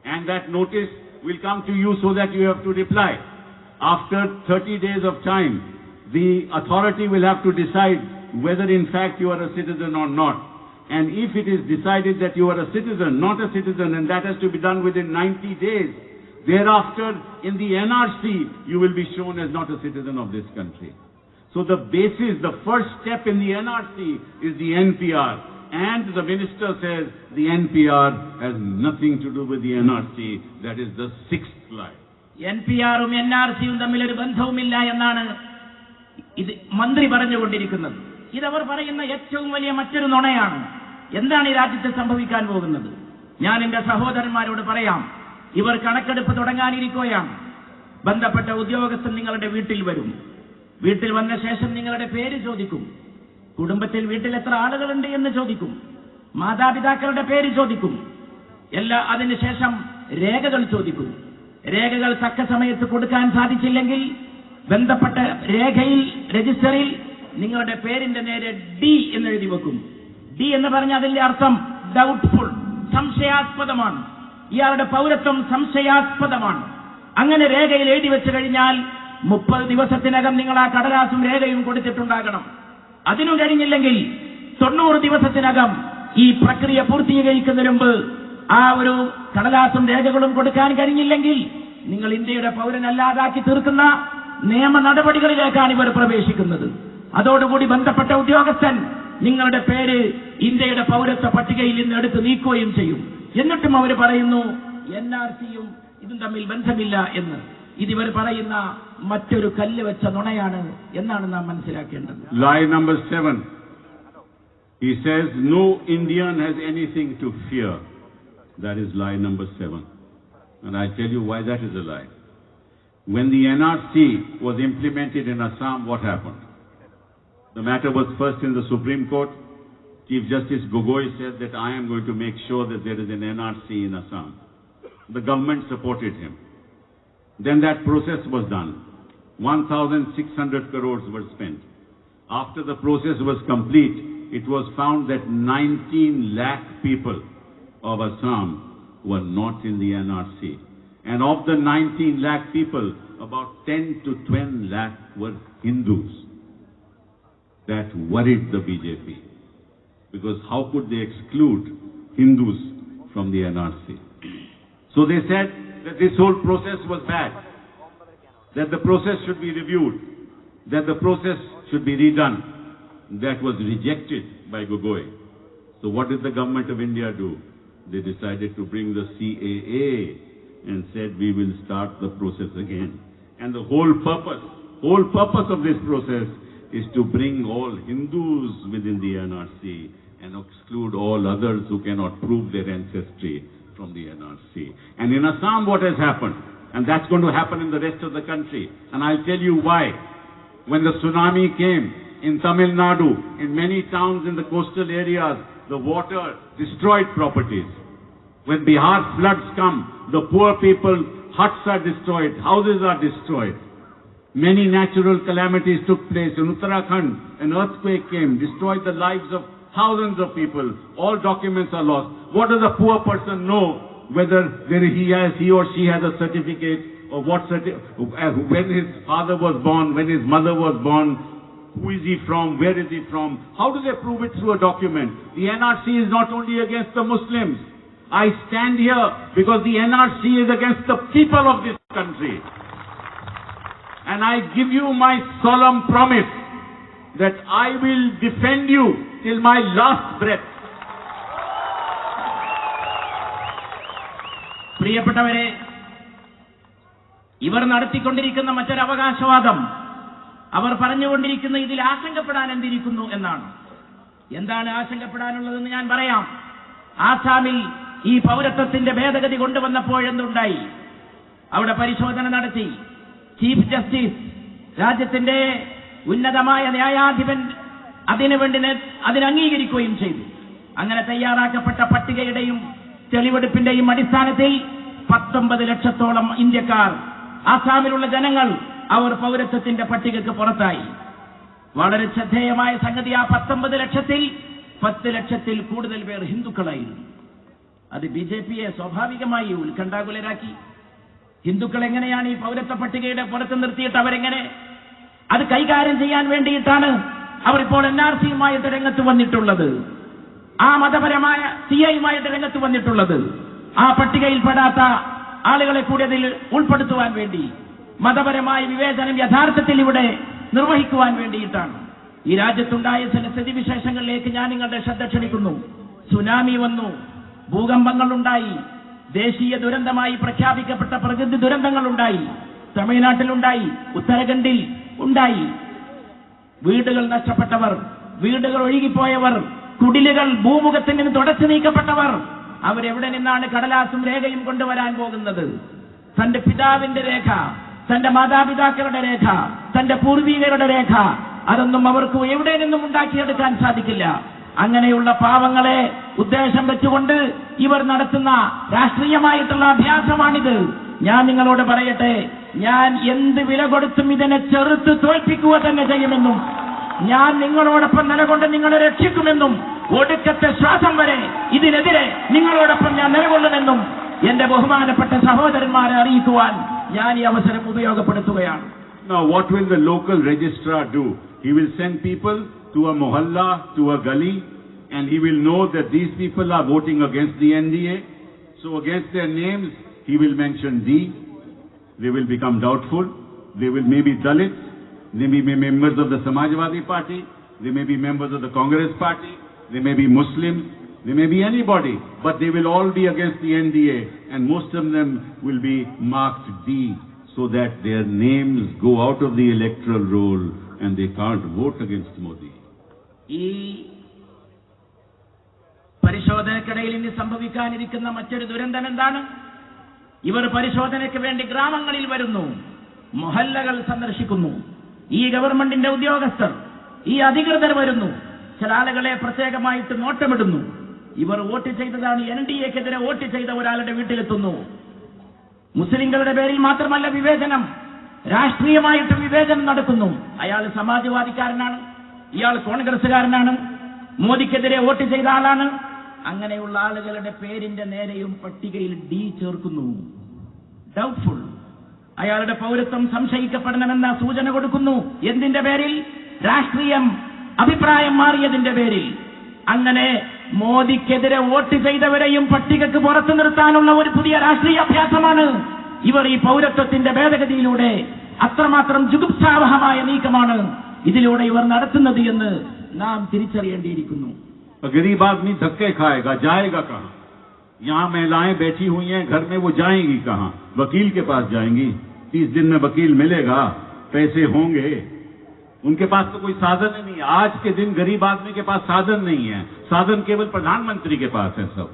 And that notice will come to you so that you have to reply. After 30 days of time, the authority will have to decide whether in fact you are a citizen or not. And if it is decided that you are a citizen, not a citizen, and that has to be done within 90 days, thereafter in the NRC you will be shown as not a citizen of this country. So So the basis, the first step in the NRC is the NPR. And the minister says the NPR has nothing to do with the NRC. That is the sixth lie. NPR-ഉം NRC-യും തമ്മിലൊരു ബന്ധവുമില്ല എന്നാണ് ഇത് മന്ത്രി പറഞ്ഞുകൊണ്ടിരിക്കുന്നത്. ഇതവർ പറയുന്ന ഏറ്റവും വലിയ മറ്റൊരു നുണയാണ്. എന്താണ് ഈ രാജ്യത്ത് സംഭവിക്കാൻ പോകുന്നത്? ഞാൻ എന്റെ സഹോദരന്മാരോട് പറയാം, ഇവർ കണക്കെടുപ്പ് തുടങ്ങാനിരിക്കുകയാണ്. ബന്ധപ്പെട്ട ഉദ്യോഗസ്ഥൻ നിങ്ങളുടെ വീട്ടിൽ വരും. വീട്ടിൽ വന്ന ശേഷം നിങ്ങളുടെ പേര് ചോദിക്കും. കുടുംബത്തിൽ വീട്ടിൽ എത്ര ആളുകളുണ്ട് എന്ന് ചോദിക്കും. മാതാപിതാക്കളുടെ പേര് ചോദിക്കും. അതിനുശേഷം രേഖകൾ ചോദിക്കും. രേഖകൾ തക്ക സമയത്ത് കൊടുക്കാൻ സാധിച്ചില്ലെങ്കിൽ ബന്ധപ്പെട്ട രേഖയിൽ, രജിസ്റ്ററിൽ നിങ്ങളുടെ പേരിന്റെ നേരെ ഡി എന്ന് എഴുതി വെക്കും. ഡി എന്ന് പറഞ്ഞാൽ അതിന്റെ അർത്ഥം ഡൗട്ട്ഫുൾ, സംശയാസ്പദമാണ്. ഇയാളുടെ പൗരത്വം സംശയാസ്പദമാണ്. അങ്ങനെ രേഖയിൽ എഴുതി വെച്ച് കഴിഞ്ഞാൽ 30 ദിവസത്തിനകം നിങ്ങൾ ആ കടലാസും രേഖയും കൊടുത്തിട്ടുണ്ടാകണം. അതിനും കഴിഞ്ഞില്ലെങ്കിൽ 90 ദിവസത്തിനകം ഈ പ്രക്രിയ പൂർത്തീകരിക്കുന്നതിന് മുമ്പ് ആ ഒരു കടലാസും രേഖകളും കൊടുക്കാൻ കഴിഞ്ഞില്ലെങ്കിൽ നിങ്ങൾ ഇന്ത്യയുടെ പൗരനല്ലാതാക്കി തീർക്കുന്ന നിയമ നടപടികളിലേക്കാണ് ഇവർ പ്രവേശിക്കുന്നത്. അതോടുകൂടി ബന്ധപ്പെട്ട ഉദ്യോഗസ്ഥൻ നിങ്ങളുടെ പേര് ഇന്ത്യയുടെ പൗരത്വ പട്ടികയിൽ നിന്ന് എടുത്ത് നീക്കുകയും ചെയ്യും. എന്നിട്ടും അവർ പറയുന്നു NRC-യും ഇതും തമ്മിൽ ബന്ധമില്ല എന്ന്. ഇതിവർ പറയുന്ന മറ്റൊരു കല്ല് വെച്ച നുണയാണ് എന്നാണ് നാം മനസ്സിലാക്കേണ്ടത്. Lie number 7. He says no Indian has anything to fear. That is lie number 7. And I tell you why that is a lie. When the NRC was implemented in Assam, what happened? The matter was first in the Supreme Court. Chief Justice Gogoi said that I am going to make sure that there is an NRC in Assam. The government supported him. Then that process was done. 1,600 crores were spent. After the process was complete, it was found that 19 lakh people of Assam were not in the NRC. And of the 19 lakh people, about 10 to 12 lakh were Hindus. That worried the BJP. Because how could they exclude Hindus from the NRC? So they said that this whole process was bad, that the process should be reviewed, that the process should be redone. That was rejected by Gogoi. So what did the government of India do? They decided to bring the CAA and said we will start the process again. And the whole purpose of this process is to bring all Hindus within the NRC and exclude all others who cannot prove their ancestry from the NRC. And in Assam what has happened, and that's going to happen in the rest of the country, and I'll tell you why. When the tsunami came in Tamil Nadu, in many towns in the coastal areas, the water destroyed properties. When Bihar floods come, the poor people, huts are destroyed, houses are destroyed. Many natural calamities took place. In Uttarakhand, an earthquake came, destroyed the lives of thousands of people. All documents are lost. What does a poor person know whether he or she has a certificate, or when his father was born, when his mother was born, who is he from, where is he from? How do they prove it through a document? The NRC is not only against the Muslims. I stand here because the NRC is against the people of this country. And I give you my solemn promise that I will defend you till my last breath. പ്രിയപ്പെട്ടവരെ, ഇവർ നടത്തിക്കൊണ്ടിരിക്കുന്ന മറ്റൊരു അവകാശവാദം, അവർ പറഞ്ഞുകൊണ്ടിരിക്കുന്ന ഇതിൽ ആശങ്കപ്പെടാൻ എന്തിരിക്കുന്നു എന്നാണ്. എന്താണ് ആശങ്കപ്പെടാനുള്ളതെന്ന് ഞാൻ പറയാം. ആസാമിൽ ഈ പൗരത്വത്തിന്റെ ഭേദഗതി കൊണ്ടുവന്നപ്പോഴെന്തുണ്ടായി? അവിടെ പരിശോധന നടത്തി. ചീഫ് ജസ്റ്റിസ്, രാജ്യത്തിന്റെ ഉന്നതമായ ന്യായാധിപൻ അതിനെ അംഗീകരിക്കുകയും ചെയ്തു. അങ്ങനെ തയ്യാറാക്കപ്പെട്ട പട്ടികയുടെയും തെളിവെടുപ്പിന്റെയും അടിസ്ഥാനത്തിൽ 19 ലക്ഷത്തോളം ഇന്ത്യക്കാർ, ആസാമിലുള്ള ജനങ്ങൾ, അവർ പൗരത്വത്തിന്റെ പട്ടികയ്ക്ക് പുറത്തായി. വളരെ ശ്രദ്ധേയമായ സംഗതി, ആ 19 ലക്ഷത്തിൽ 10 ലക്ഷത്തിൽ കൂടുതൽ പേർ ഹിന്ദുക്കളായിരുന്നു. അത് BJPയെ സ്വാഭാവികമായി ഉത്കണ്ഠാകുലരാക്കി. ഹിന്ദുക്കൾ എങ്ങനെയാണ് ഈ പൗരത്വ പട്ടികയുടെ പുറത്ത് നിർത്തിയിട്ട് അവരെങ്ങനെ അത് കൈകാര്യം ചെയ്യാൻ വേണ്ടിയിട്ടാണ് അവരിപ്പോൾ NRC-യുമായിട്ട് രംഗത്ത് വന്നിട്ടുള്ളത്, ആ മതപരമായ CA-യുമായിട്ട് രംഗത്ത് വന്നിട്ടുള്ളത്. ആ പട്ടികയിൽപ്പെടാത്ത ആളുകളെ കൂടി അതിൽ ഉൾപ്പെടുത്തുവാൻ വേണ്ടി മതപരമായ വിവേചനം യഥാർത്ഥത്തിൽ ഇവിടെ നിർവഹിക്കുവാൻ വേണ്ടിയിട്ടാണ്. ഈ രാജ്യത്തുണ്ടായ ചില സ്ഥിതിവിശേഷങ്ങളിലേക്ക് ഞാൻ നിങ്ങളുടെ ശ്രദ്ധ ക്ഷണിക്കുന്നു. സുനാമി വന്നു, ഭൂകമ്പങ്ങളുണ്ടായി, ദേശീയ ദുരന്തമായി പ്രഖ്യാപിക്കപ്പെട്ട പ്രകൃതി ദുരന്തങ്ങളുണ്ടായി, തമിഴ്നാട്ടിലുണ്ടായി, ഉത്തരാഖണ്ഡിൽ ഉണ്ടായി. വീടുകൾ നഷ്ടപ്പെട്ടവർ, വീടുകൾ ഒഴുകിപ്പോയവർ, കുടിലുകൾ ഭൂമുഖത്തിൽ നിന്ന് തുടച്ചു നീക്കപ്പെട്ടവർ, അവരെവിടെ നിന്നാണ് കടലാസും രേഖയും കൊണ്ടുവരാൻ പോകുന്നത്? തന്റെ പിതാവിന്റെ രേഖ, തന്റെ മാതാപിതാക്കളുടെ രേഖ, തന്റെ പൂർവികരുടെ രേഖ, അതൊന്നും അവർക്ക് എവിടെ നിന്നും ഉണ്ടാക്കിയെടുക്കാൻ സാധിക്കില്ല. അങ്ങനെയുള്ള പാവങ്ങളെ ഉദ്ദേശം വെച്ചുകൊണ്ട് ഇവർ നടത്തുന്ന രാഷ്ട്രീയമായിട്ടുള്ള അഭ്യാസമാണിത്. ഞാൻ നിങ്ങളോട് പറയട്ടെ, ഞാൻ എന്ത് വില കൊടുത്തും ഇതിനെ ചെറുത്ത് തോൽപ്പിക്കുക തന്നെ ചെയ്യുമെന്നും, ഞാൻ നിങ്ങളോടൊപ്പം നിലകൊണ്ട് നിങ്ങളെ രക്ഷിക്കുമെന്നും, ഒടുക്കത്തെ ശ്വാസം വരെ ഇതിനെതിരെ നിങ്ങളോടൊപ്പം ഞാൻ നിലകൊള്ളുമെന്നും എന്റെ ബഹുമാനപ്പെട്ട സഹോദരന്മാരെ അറിയിക്കുവാൻ ഞാൻ ഈ അവസരം ഉപയോഗപ്പെടുത്തുകയാണ്. Now, what will the local registrar do? He will send people to a mohalla, to a gully, and he will know that these people are voting against the NDA. So against their names, he will mention D. They will become doubtful. They will maybe Dalits. They may be members of the Samajwadi Party. They may be members of the Congress Party. They may be Muslims. They may be anybody. But they will all be against the NDA. And most of them will be marked D, so that their names go out of the electoral roll and they can't vote against Modi. ഈ പരിശോധനക്കിടയിൽ ഇനി സംഭവിക്കാനിരിക്കുന്ന മറ്റൊരു ദുരന്തം എന്താണ്? ഇവർ പരിശോധനയ്ക്ക് വേണ്ടി ഗ്രാമങ്ങളിൽ വരുന്നു, മൊഹല്ലകൾ സന്ദർശിക്കുന്നു. ഈ ഗവൺമെന്റിന്റെ ഉദ്യോഗസ്ഥർ, ഈ അധികൃതർ വരുന്നു, ചില ആളുകളെ പ്രത്യേകമായിട്ട് നോട്ടമിടുന്നു. ഇവർ വോട്ട് ചെയ്തതാണ്, NDAക്കെതിരെ വോട്ട് ചെയ്ത ഒരാളുടെ വീട്ടിലെത്തുന്നു. മുസ്ലിങ്ങളുടെ പേരിൽ മാത്രമല്ല വിവേചനം, രാഷ്ട്രീയമായിട്ടും വിവേചനം നടക്കുന്നു. അയാൾ സമാജ്വാദിക്കാരനാണ്, ഇയാൾ കോൺഗ്രസുകാരനാണ്, മോദിക്കെതിരെ വോട്ട് ചെയ്ത ആളാണ്. അങ്ങനെയുള്ള ആളുകളുടെ പേരിന്റെ നേരെയും പട്ടികയിൽ D ചേർക്കുന്നു. ഡൗട്ട്ഫുൾ. അയാളുടെ പൗരത്വം സംശയിക്കപ്പെടണമെന്ന സൂചന കൊടുക്കുന്നു. എന്തിന്റെ പേരിൽ? രാഷ്ട്രീയം, അഭിപ്രായം മാറിയതിന്റെ പേരിൽ. അങ്ങനെ മോദിക്കെതിരെ വോട്ട് ചെയ്തവരെയും പട്ടികക്ക് പുറത്തു നിർത്താനുള്ള ഒരു പുതിയ രാഷ്ട്രീയ അഭ്യാസമാണ് ഇവർ ഈ പൗരത്വത്തിന്റെ ഭേദഗതിയിലൂടെ, അത്രമാത്രം ജുഗുപ്സാവഹമായ നീക്കമാണ് ഇതിലൂടെ ഇവർ നടത്തുന്നത് എന്ന് നാം തിരിച്ചറിയേണ്ടിയിരിക്കുന്നു. गरीब आदमी धक्के खाएगा, जाएगा कहां? यहाँ महिलाएं बैठी हुई हैं घर में, वो जाएंगी कहां? वकील के पास जाएंगी? 30 दिन में वकील मिलेगा? पैसे होंगे? उनके पास तो कोई साधन ही नहीं है। आज के दिन गरीब आदमी के पास साधन नहीं है। साधन केवल प्रधानमंत्री के पास है। सब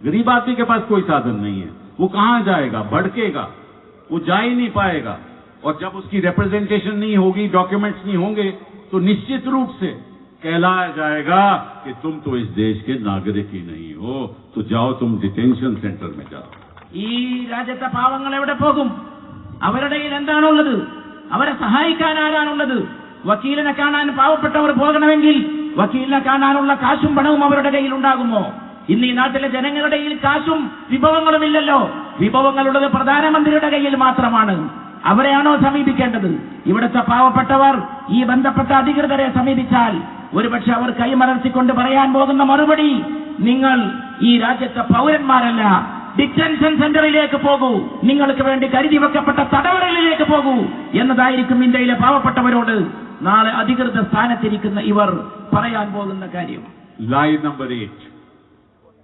गरीब आदमी के पास कोई साधन नहीं है। वो कहां जाएगा? भड़केगा, वो जा ही नहीं पाएगा। और जब उसकी रिप्रेजेंटेशन नहीं होगी, डॉक्यूमेंट्स नहीं होंगे, तो निश्चित रूप से कहलाया जाएगा कि तुम तो इस देश के नागरिक ही नहीं हो, तो जाओ तुम डिटेंशन सेंटर में जाओ. ഈ രാജ്യത്തെ പാവങ്ങൾ എവിടെ പോകും? അവരുടെ കയ്യിൽ എന്താണുള്ളത്? അവരെ സഹായിക്കാൻ ആരാണുള്ളത്? വക്കീലിനെ കാണാൻ പാവപ്പെട്ടവർ പോകണമെങ്കിൽ വക്കീലിനെ കാണാനുള്ള കാശും പണവും അവരുടെ കയ്യിൽ ഉണ്ടാകുമോ? ഇന്ന് ഈ നാട്ടിലെ ജനങ്ങളുടെ കയ്യിൽ കാശും വിഭവങ്ങളും ഇല്ലല്ലോ. വിഭവങ്ങളുള്ളത് പ്രധാനമന്ത്രിയുടെ കയ്യിൽ മാത്രമാണ്. അവരെയാണോ സമീപിക്കേണ്ടത്? ഇവിടുത്തെ പാവപ്പെട്ടവർ ഈ ബന്ധപ്പെട്ട അധികൃതരെ സമീപിച്ചാൽ ഒരുപക്ഷെ അവർ കൈമലർത്തിക്കൊണ്ട് പറയാൻ പോകുന്ന മറുപടി, നിങ്ങൾ ഈ രാജ്യത്തെ പൗരന്മാരല്ല, ഡിറ്റൻഷൻ സെന്ററിലേക്ക് പോകൂ, നിങ്ങൾക്ക് വേണ്ടി കരുതി വെക്കപ്പെട്ട തടവറകളിലേക്ക് പോകൂ എന്നതായിരിക്കും ഇന്ത്യയിലെ പാവപ്പെട്ടവരോട് നാളെ അധികൃത സ്ഥാനത്തിരിക്കുന്ന ഇവർ പറയാൻ പോകുന്ന കാര്യം. Lie number 8.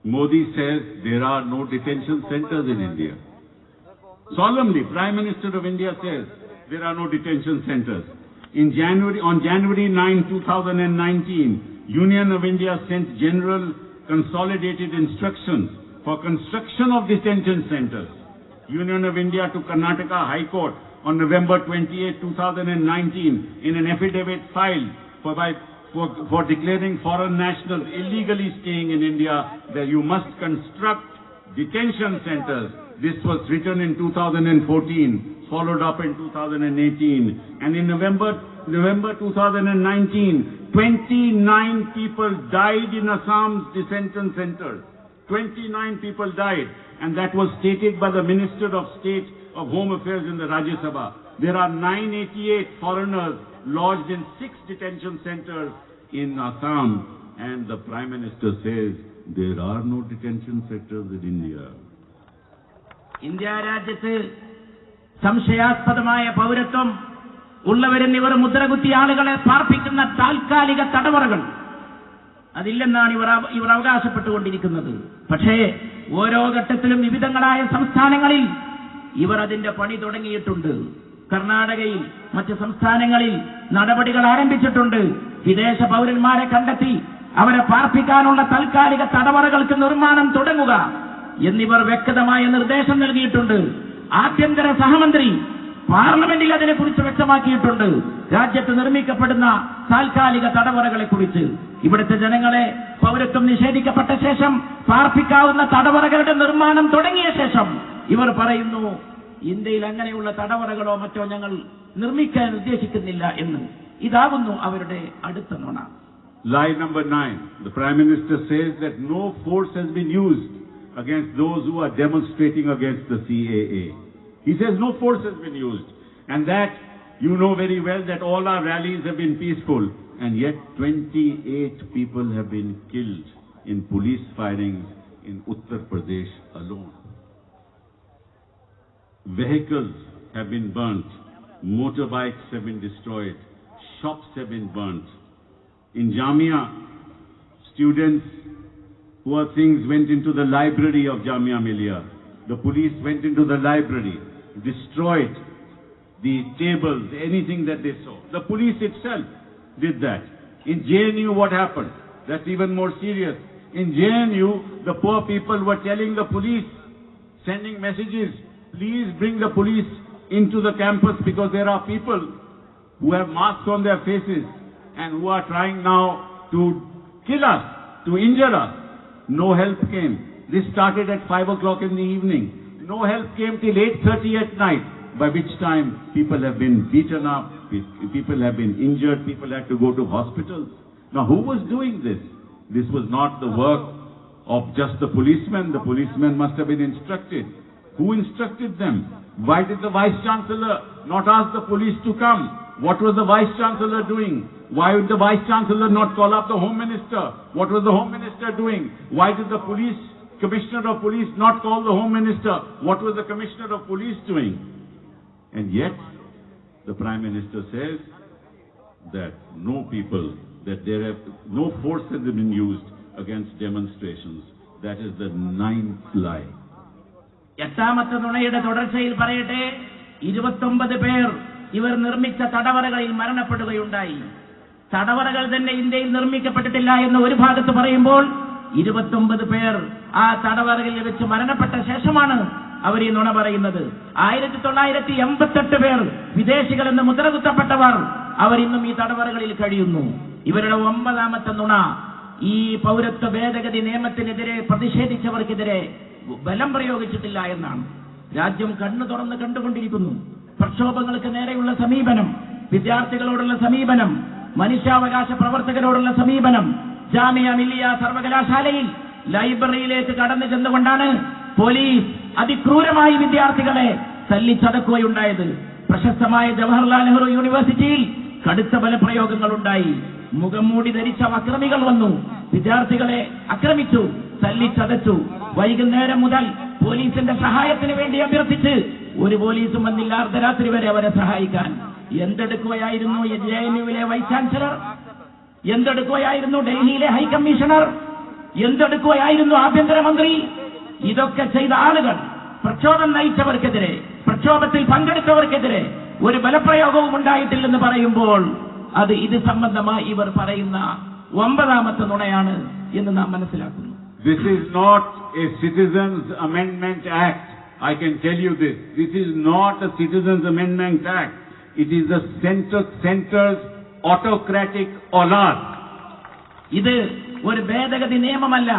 Modi says there are no detention centers in India. Solemnly, Prime Minister of India says there are no detention centers. On January 9, 2019, Union of India sent general consolidated instructions for construction of detention centers. Union of India to Karnataka High Court on November 28, 2019 in an affidavit filed for declaring foreign nationals illegally staying in India that you must construct detention centers. This was written in 2014, followed up in 2018. And in November 2019, 29 people died in Assam's detention centers. 29 people died. And that was stated by the Minister of State of Home Affairs in the Rajya Sabha. There are 988 foreigners lodged in 6 detention centers in Assam. And the Prime Minister says there are no detention centers in India. India രാജ്യത്ത് സംശയാസ്പദമായ പൗരത്വം ഉള്ളവരെന്ന് ഇവർ മുദ്രകുത്തിയ ആളുകളെ പാർപ്പിക്കുന്ന താൽക്കാലിക തടവറകൾ അതില്ലെന്നാണ് ഇവർ അവകാശപ്പെട്ടുകൊണ്ടിരിക്കുന്നത്. പക്ഷേ ഓരോ ഘട്ടത്തിലും വിവിധങ്ങളായ സംസ്ഥാനങ്ങളിൽ ഇവർ അതിന്റെ പണി തുടങ്ങിയിട്ടുണ്ട്. കർണാടകയിൽ മറ്റ് സംസ്ഥാനങ്ങളിൽ നടപടികൾ ആരംഭിച്ചിട്ടുണ്ട്. വിദേശ പൗരന്മാരെ കണ്ടെത്തി അവരെ പാർപ്പിക്കാനുള്ള താൽക്കാലിക തടവറകൾക്ക് നിർമ്മാണം തുടങ്ങുക എന്നിവർ വ്യക്തമായ നിർദ്ദേശം നൽകിയിട്ടുണ്ട്. ആഭ്യന്തര സഹമന്ത്രി പാർലമെന്റിൽ അതിനെക്കുറിച്ച് വ്യക്തമാക്കിയിട്ടുണ്ട്. രാജ്യത്ത് നിർമ്മിക്കപ്പെടുന്ന താൽക്കാലിക തടവറകളെക്കുറിച്ച് ഇവിടുത്തെ ജനങ്ങളെ പൗരത്വം നിഷേധിക്കപ്പെട്ട ശേഷം പാർപ്പിക്കാവുന്ന തടവറകളുടെ നിർമ്മാണം തുടങ്ങിയ ശേഷം ഇവർ പറയുന്നു ഇന്ത്യയിൽ അങ്ങനെയുള്ള തടവറകളോ മറ്റോ ഞങ്ങൾ നിർമ്മിക്കാൻ ഉദ്ദേശിക്കുന്നില്ല എന്ന്. ഇതാകുന്നു അവരുടെ അടുത്ത നുണ. Lie number 9. The Prime Minister says that no force has been used against those who are demonstrating against the CAA. He says no force has been used. And that, you know very well that all our rallies have been peaceful. And yet 28 people have been killed in police firings in Uttar Pradesh alone. Vehicles have been burnt. Motorbikes have been destroyed. Shops have been burnt. In Jamia, students, poor things, went into the library of Jamia Millia. The police went into the library, destroyed the tables, anything that they saw. The police itself did that. In JNU, what happened? That's even more serious. In JNU, the poor people were telling the police, sending messages, please bring the police into the campus because there are people who have masks on their faces and who are trying now to kill us, to injure us. No help came. This started at 5 o'clock in the evening. No help came till 8:30 at night, by which time people have been beaten up, people have been injured, people had to go to hospitals. Now who was doing this? This was not the work of just the policemen. The policemen must have been instructed. Who instructed them? Why did the Vice Chancellor not ask the police to come? What was the Vice Chancellor doing? Why would the Vice Chancellor not call up the Home Minister? What was the Home Minister doing? Why did the Commissioner of Police not call the Home Minister? What was the Commissioner of Police doing? And yet, the Prime Minister says that no force has been used against demonstrations. That is the 9th lie. എട്ടാമത്തെ നുണയുടെ തുടർച്ചയിൽ പറയട്ടെ, 29 പേർ ഇവർ നിർമ്മിച്ച തടവറകളിൽ മരണപ്പെടുകയുണ്ടായി. തടവറകൾ തന്നെ ഇന്ത്യയിൽ നിർമ്മിക്കപ്പെട്ടിട്ടില്ല എന്ന് ഒരു ഭാഗത്ത് പറയുമ്പോൾ 29 പേർ ആ തടവറകളിൽ വെച്ച് മരണപ്പെട്ട ശേഷമാണ് അവർ ഈ നുണ പറയുന്നത്. 1988 പേർ വിദേശികളെന്ന് മുദ്രകുത്തപ്പെട്ടവർ അവർ ഇന്നും ഈ തടവറകളിൽ കഴിയുന്നു. ഇവരുടെ 9ാമത്തെ നുണ ഈ പൗരത്വ ഭേദഗതി നിയമത്തിനെതിരെ പ്രതിഷേധിച്ചവർക്കെതിരെ ബലം പ്രയോഗിച്ചിട്ടില്ല എന്നാണ്. രാജ്യം കണ്ണു തുറന്ന് കണ്ടുകൊണ്ടിരിക്കുന്നു. പ്രക്ഷോഭങ്ങൾക്ക് നേരെയുള്ള സമീപനം, വിദ്യാർത്ഥികളോടുള്ള സമീപനം, മനുഷ്യാവകാശ പ്രവർത്തകരോടുള്ള സമീപനം, ജാമിയ മില്ലിയ സർവകലാശാലയിൽ ലൈബ്രറിയിലേക്ക് കടന്നു ചെന്നുകൊണ്ടാണ് പോലീസ് അതിക്രൂരമായി വിദ്യാർത്ഥികളെ തല്ലിച്ചതക്കുകയുണ്ടായത്. പ്രശസ്തമായ ജവഹർലാൽ നെഹ്റു യൂണിവേഴ്സിറ്റിയിൽ കടുത്ത ബലപ്രയോഗങ്ങൾ ഉണ്ടായി. മുഖം മൂടി ധരിച്ച അക്രമികൾ വന്നു, വിദ്യാർത്ഥികളെ ആക്രമിച്ചു, തല്ലിച്ചതച്ചു. വൈകുന്നേരം മുതൽ പോലീസിന്റെ സഹായത്തിന് വേണ്ടി അഭ്യർത്ഥിച്ച് ഒരു പോലീസും വന്നില്ല അർദ്ധരാത്രി വരെ അവരെ സഹായിക്കാൻ. എന്തെടുക്കുകയായിരുന്നു JNUവിലെ വൈസ് ചാൻസലർ? എന്തെടുക്കുകയായിരുന്നു ഡൽഹിയിലെ ഹൈക്കമ്മീഷണർ? എന്തെടുക്കുകയായിരുന്നു ആഭ്യന്തരമന്ത്രി? ഇതൊക്കെ ചെയ്ത ആളുകൾ പ്രക്ഷോഭം നയിച്ചവർക്കെതിരെ, പ്രക്ഷോഭത്തിൽ പങ്കെടുത്തവർക്കെതിരെ ഒരു ബലപ്രയോഗവും ഉണ്ടായിട്ടില്ലെന്ന് പറയുമ്പോൾ അത് ഇത് സംബന്ധമായി ഇവർ പറയുന്ന 9ാമത്തെ നുണയാണ് എന്ന് നാം മനസ്സിലാക്കുന്നു. This is not a Citizens Amendment Act. I can tell you this. This is not a Citizens Amendment Act. It is the center's autocratic aulad. ഇത് ഒരു ഭേദഗതി നിയമമല്ല,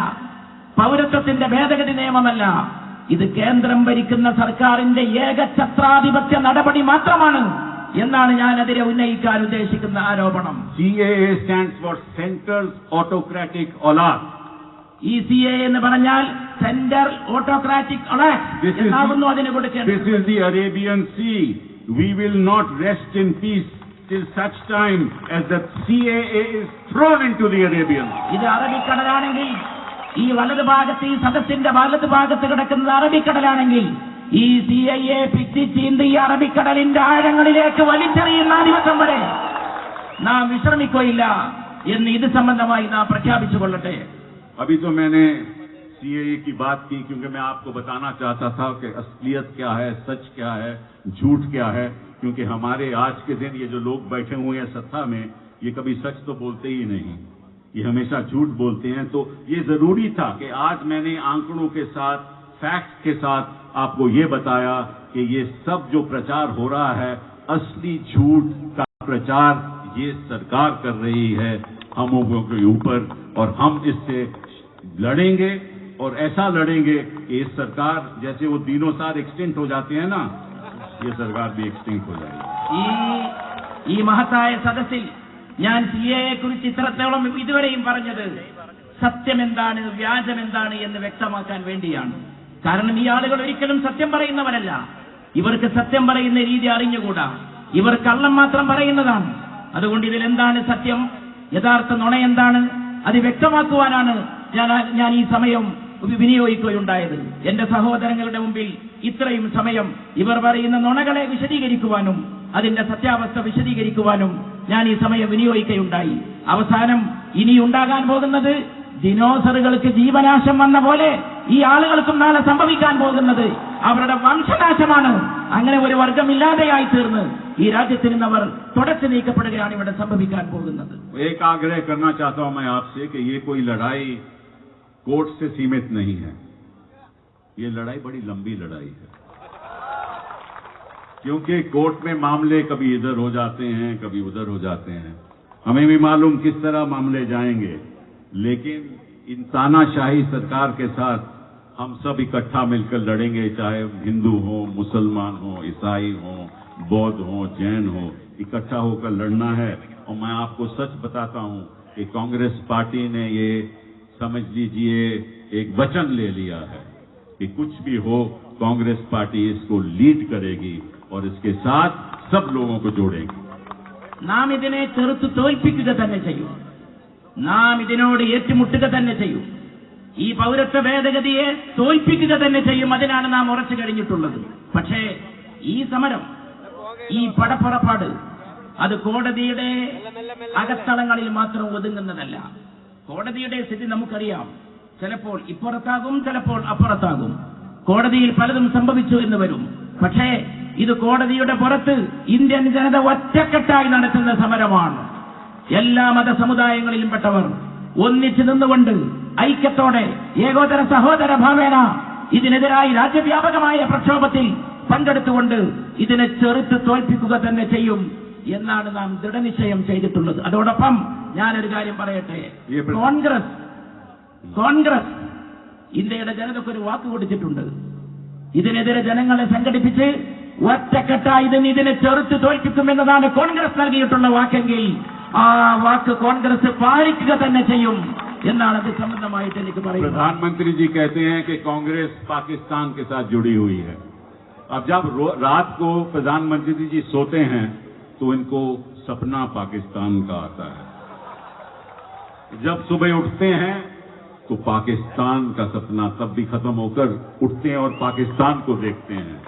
പൗരത്വത്തിന്റെ ഭേദഗതി നിയമമല്ല. ഇത് കേന്ദ്രം ഭരിക്കുന്ന സർക്കാരിന്റെ ഏകഛത്രാധിപത്യ നടപടി മാത്രമാണ് എന്നാണ് ഞാൻ അതിനെ ഉന്നയിക്കാൻ ഉദ്ദേശിക്കുന്ന ആരോപണം. CAA stands for Center's Autocratic Aulad. ഈ CAA എന്ന് പറഞ്ഞാൽ സെൻട്രൽ ഓട്ടോക്രാറ്റിക് അലാക്ട് എന്നാകുന്നു അതിന് കൊടുക്കേണ്ടത്. This is the Arabian Sea. We will not rest in peace till such time as the CAA is thrown into the Arabian Sea. ഇത് അറബിക്കടലാണെങ്കിൽ, ഈ വലതുഭാഗത്ത്, ഈ സദസ്സിന്റെ വലതുഭാഗത്ത് കിടക്കുന്നത് അറബിക്കടലാണെങ്കിൽ ഈ CIA പിച്ചി ചീന്തി അറബിക്കടലിന്റെ ആഴങ്ങളിലേക്ക് വലിച്ചെറിയുന്ന ദിവസം വരെ നാം വിശ്രമിക്കുകയില്ല എന്ന് ഇത് സംബന്ധമായി നാം പ്രഖ്യാപിച്ചു കൊള്ളട്ടെ. अभी तो मैंने CAA की बात की क्योंकि मैं आपको बताना चाहता था कि असलियत क्या है, सच क्या है, झूठ क्या है, क्योंकि हमारे आज के दिन ये जो लोग बैठे हुए हैं सत्ता में, ये कभी सच तो बोलते ही नहीं, ये हमेशा झूठ बोलते हैं. तो ये जरूरी था कि आज मैंने आंकड़ों के साथ, फैक्ट्स के साथ आपको ये बताया कि ये सब जो प्रचार हो रहा है, असली झूठ का प्रचार ये सरकार कर रही है हम लोगों के ऊपर, और हम इससे लड़ेंगे और ऐसा लड़ेंगे कि इस सरकार जैसे वो तीनों साल एक्सटेंट हो जाते हैं ना, ये सरकार भी एक्सटेंट हो जाएगी. ഈ മഹത്തായ സദസ്സിൽ ഞാൻ CAA കുറിച്ച് ഇത്രത്തോളം ഇതുവരെയും പറഞ്ഞത് സത്യമെന്താണ് വ്യാജമെന്താണ് എന്ന് വ്യക്തമാക്കാൻ വേണ്ടിയാണ്. കാരണം ഈ ആളുകൾ ഒരിക്കലും സത്യം പറയുന്നവരല്ല. ഇവർക്ക് സത്യം പറയുന്ന രീതി അറിഞ്ഞുകൂടാ. ഇവർ കള്ളം മാത്രം പറയുന്നതാണ്. അതുകൊണ്ട് ഇതിലെന്താണ് സത്യം, യഥാർത്ഥ നുണ എന്താണ്, അത് വ്യക്തമാക്കുവാനാണ് ഞാൻ ഈ സമയം വിനിയോഗിക്കുകയുണ്ടായത്. എന്റെ സഹോദരങ്ങളുടെ മുമ്പിൽ ഇത്രയും സമയം ഇവർ പറയുന്ന നുണകളെ വിശദീകരിക്കുവാനും അതിന്റെ സത്യാവസ്ഥ വിശദീകരിക്കുവാനും ഞാൻ ഈ സമയം വിനിയോഗിക്കുകയുണ്ടായി. അവസാനം ഇനി ഉണ്ടാകാൻ പോകുന്നത് ദിനോസറുകൾക്ക് ജീവനാശം വന്ന പോലെ ഈ ആളുകൾക്കും നാളെ സംഭവിക്കാൻ പോകുന്നത് അവരുടെ വംശനാശമാണ്. അങ്ങനെ ഒരു വർഗമില്ലാതെയായി തീർന്ന് ഈ രാജ്യത്തിൽ നിന്ന് അവർ തുടച്ചു നീക്കപ്പെടുകയാണ് ഇവിടെ സംഭവിക്കാൻ പോകുന്നത്. एक आग्रह करना चाहता हूं मैं आपसे कि ये कोई लड़ाई कोर्ट से सीमित नहीं है, ये लड़ाई बड़ी लंबी लड़ाई है, क्योंकि कोर्ट में मामले कभी इधर हो जाते हैं, कभी उधर हो जाते हैं. हमें भी मालूम किस तरह मामले जाएंगे, लेकिन इन तानाशाही सरकार के साथ हम सब इकट्ठा मिलकर लड़ेंगे, चाहे हिंदू हो, मुसलमान हो, ईसाई हो, बौद्ध हो, जैन हो, इकट्ठा होकर लड़ना है. और मैं आपको सच बताता हूं कि कांग्रेस पार्टी ने ये समझ लीजिए एक वचन ले लिया है कि कुछ भी हो कांग्रेस पार्टी इसको लीड करेगी और इसके साथ सब लोगों को जोड़ेगी. നാം ഇതിനെ ചെറുത്ത് തോൽപ്പിക്കുക തന്നെ ചെയ്യും. നാം ഇതിനോട് ഏറ്റുമുട്ടുക തന്നെ ചെയ്യും. ഈ പൗരത്വ ഭേദഗതിയെ തോൽപ്പിക്കുക തന്നെ ചെയ്യും. അതിനാണ് നാം ഉറച്ചു കഴിഞ്ഞിട്ടുള്ളത്. പക്ഷേ ഈ സമരം, ഈ പടപ്പുറപ്പാട് അത് കോടതിയുടെ അകത്തളങ്ങളിൽ മാത്രം ഒതുങ്ങുന്നതല്ല. കോടതിയുടെ സ്ഥിതി നമുക്കറിയാം. ചിലപ്പോൾ ഇപ്പുറത്താകും, ചിലപ്പോൾ അപ്പുറത്താകും. കോടതിയിൽ പലതും സംഭവിച്ചു എന്ന് വരും. പക്ഷേ ഇത് കോടതിയുടെ പുറത്ത് ഇന്ത്യൻ ജനത ഒറ്റക്കെട്ടായി നടത്തുന്ന സമരമാണ്. എല്ലാ മതസമുദായങ്ങളിലും പെട്ടവർ ഒന്നിച്ചു നിന്നുകൊണ്ട് ഐക്യത്തോടെ ഏകോദര സഹോദര ഭാവേന ഇതിനെതിരായി രാജ്യവ്യാപകമായ പ്രക്ഷോഭത്തിൽ പങ്കെടുത്തുകൊണ്ട് ഇതിനെ ചെറുത്ത് തോൽപ്പിക്കുക തന്നെ ചെയ്യും എന്നാണ് നാം ദൃഢനിശ്ചയം ചെയ്തിട്ടുള്ളത്. അതോടൊപ്പം ഞാനൊരു കാര്യം പറയട്ടെ. കോൺഗ്രസ് ഇന്ത്യയുടെ ജനതയ്ക്കൊരു വാക്ക് കൊടുത്തിട്ടുണ്ട്. ഇതിനെതിരെ ജനങ്ങളെ സംഘടിപ്പിച്ച് ഒറ്റക്കെട്ടായി ഇതിനെ ചെറുത്ത് തോൽപ്പിക്കുമെന്നതാണ് കോൺഗ്രസ് നൽകിയിട്ടുള്ള വാക്കെങ്കിൽ ആ വാക്ക് കോൺഗ്രസ് പാലിക്കുക തന്നെ ചെയ്യും എന്നാണ് അത് സംബന്ധമായിട്ട് എനിക്ക് പറയുന്നത്. प्रधानमंत्री जी कहते हैं कि कांग्रेस पाकिस्तान के साथ जुड़ी हुई है. अब जब रात को प्रधानमंत्री जी सोते हैं तो इनको सपना पाकिस्तान का आता है. जब सुबह उठते हैं तो पाकिस्तान का सपना तब भी खत्म होकर उठते हैं और पाकिस्तान को देखते हैं.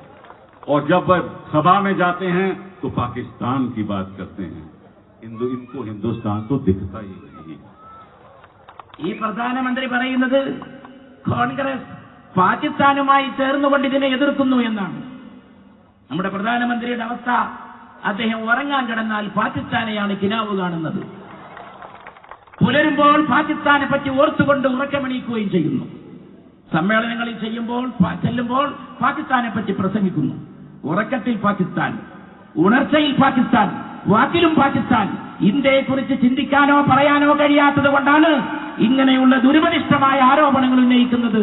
और जब सभा में जाते हैं तो पाकिस्तान की बात करते हैं. इनको हिंदुस्तान तो दिखता ही नहीं. ഈ പ്രധാനമന്ത്രി പറയുന്നത് കോൺഗ്രസ് പാകിസ്ഥാനുമായി ചേർന്നുകൊണ്ട് ഇതിനെ എതിർക്കുന്നു എന്നാണ്. നമ്മുടെ പ്രധാനമന്ത്രിയുടെ അവസ്ഥ, അദ്ദേഹം ഉറങ്ങാൻ കിടന്നാൽ പാകിസ്ഥാനെയാണ് കിനാവ് കാണുന്നത്. പുലരുമ്പോൾ പാകിസ്ഥാനെ പറ്റി ഓർത്തുകൊണ്ട് ഉറക്കമെണീക്കുകയും ചെയ്യുന്നു. സമ്മേളനങ്ങളിൽ ചെല്ലുമ്പോൾ പാകിസ്ഥാനെ പറ്റി പ്രസംഗിക്കുന്നു. ഉറക്കത്തിൽ പാകിസ്ഥാൻ, ഉണർച്ചയിൽ പാകിസ്ഥാൻ, വാക്കിലും പാകിസ്ഥാൻ. ഇന്ത്യയെക്കുറിച്ച് ചിന്തിക്കാനോ പറയാനോ കഴിയാത്തത് കൊണ്ടാണ് ഇങ്ങനെയുള്ള ദുരുപദിഷ്ടമായ ആരോപണങ്ങൾ ഉന്നയിക്കുന്നത്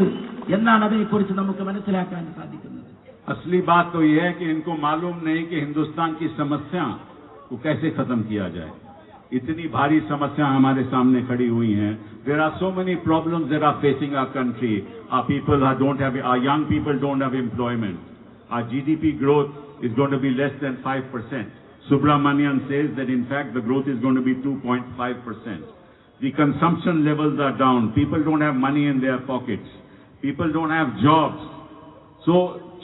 എന്നാണ് അതേക്കുറിച്ച് നമുക്ക് മനസ്സിലാക്കാൻ സാധിക്കുന്നത്. असली बात तो यह है कि इनको मालूम नहीं कि हिंदुस्तान की समस्या को कैसे खत्म किया जाए. इतनी भारी समस्या हमारे सामने खड़ी हुई हैं. There are so many problems that are facing our country. Our young people don't have employment. Our GDP growth is going to be less than 5%. Subramanian says that in fact the growth is going to be 2.5%. The consumption levels are down. People don't have money in their pockets. People don't have jobs. So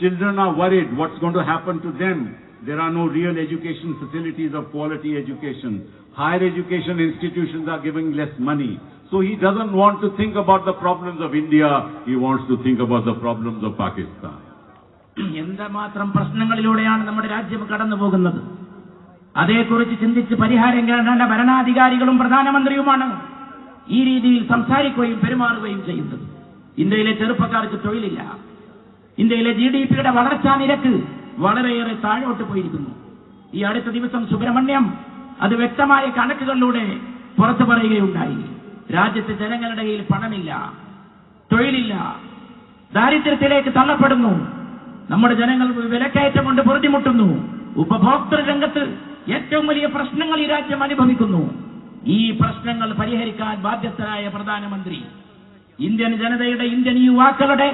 Children are worried what's going to happen to them. There are no real education facilities of quality education. Higher education institutions are giving less money. So he doesn't want to think about the problems of India. He wants to think about the problems of Pakistan. എന്തുമാത്രം പ്രശ്നങ്ങളിലൂടെയാണ് നമ്മുടെ രാജ്യം കടന്നു പോകുന്നത്. അതേക്കുറിച്ച് ചിന്തിച്ച് പരിഹാരം കാണേണ്ട ഭരണാധികാരികളും പ്രധാനമന്ത്രിയുമാണ് ഈ രീതിയിൽ സംസാരിക്കുകയും പെരുമാറുകയും ചെയ്യുന്നത്. ഇന്ത്യയിലെ ചെറുപ്പക്കാർക്ക് തൊഴിലില്ല. ഇന്ത്യയിലെ GDP-യുടെ വളർച്ചാ നിരക്ക് വളരെയേറെ താഴോട്ട് പോയിരിക്കുന്നു. ഈ അടുത്ത ദിവസം സുബ്രഹ്മണ്യം അത് വ്യക്തമായ കണക്കുകളിലൂടെ പുറത്തു പറയുകയുണ്ടായി. രാജ്യത്തെ ജനങ്ങളുടെ കയ്യിൽ പണമില്ല, തൊഴിലില്ല, ദാരിദ്ര്യത്തിലേക്ക് തള്ളപ്പെടുന്നു. നമ്മുടെ ജനങ്ങൾ വിലക്കയറ്റം കൊണ്ട് പൊറുതിമുട്ടുന്നു. ഉപഭോക്തൃ രംഗത്ത് ഏറ്റവും വലിയ പ്രശ്നങ്ങൾ ഈ രാജ്യം അനുഭവിക്കുന്നു. ഈ പ്രശ്നങ്ങൾ പരിഹരിക്കാൻ ബാധ്യസ്ഥനായ പ്രധാനമന്ത്രി ഇന്ത്യൻ ജനതയുടെ, ഇന്ത്യൻ യുവാക്കളുടെ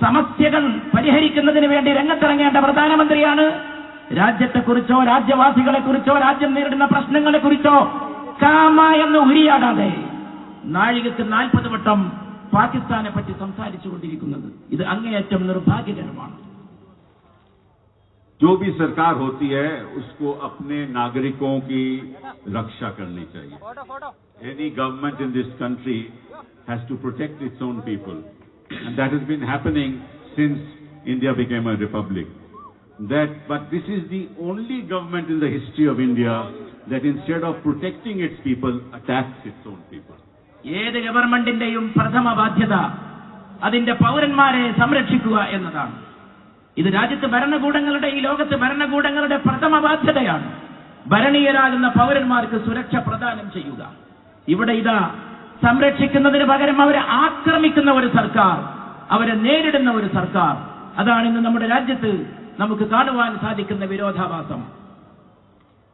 സമസ്യകൾ പരിഹരിക്കുന്നതിന് വേണ്ടി രംഗത്തിറങ്ങേണ്ട പ്രധാനമന്ത്രിയാണ്. രാജ്യത്തെക്കുറിച്ചോ രാജ്യവാസികളെക്കുറിച്ചോ രാജ്യം നേരിടുന്ന പ്രശ്നങ്ങളെക്കുറിച്ചോ കാമ എന്ന് ഉരിയാടാതെ നാഴികക്ക് 40 വട്ടം പാകിസ്ഥാനെ പറ്റി സംസാരിച്ചുകൊണ്ടിരിക്കുന്നത്. ഇത് അങ്ങേയറ്റം നിർഭാഗ്യകരമാണ്. जो भी सरकार होती है उसको अपने नागरिकों की रक्षा करनी चाहिए. Any government in this country has to protect its own people, and that has been happening since India became a republic. But this is the only government in the history of India that instead of protecting its people attacks its own people. ഏത് ഗവൺമെന്റിന്റെയും പ്രഥമ ബാധ്യത അതിന്റെ പൗരന്മാരെ സംരക്ഷിക്കുക എന്നതാണ്. ഇത് രാജ്യത്ത് ഭരണകൂടങ്ങളുടെ, ഈ ലോകത്ത് ഭരണകൂടങ്ങളുടെ പ്രഥമ ബാധ്യതയാണ്. ഭരണീയരാകുന്ന പൗരന്മാർക്ക് സുരക്ഷ പ്രദാനം ചെയ്യുക. ഇവിടെ ഇതാ സംരക്ഷിക്കുന്നതിന് പകരം അവരെ ആക്രമിക്കുന്ന ഒരു സർക്കാർ, അവരെ നേരിടുന്ന ഒരു സർക്കാർ. അതാണ് ഇന്ന് നമ്മുടെ രാജ്യത്ത് നമുക്ക് കാണുവാൻ സാധിക്കുന്ന വിരോധാഭാസം.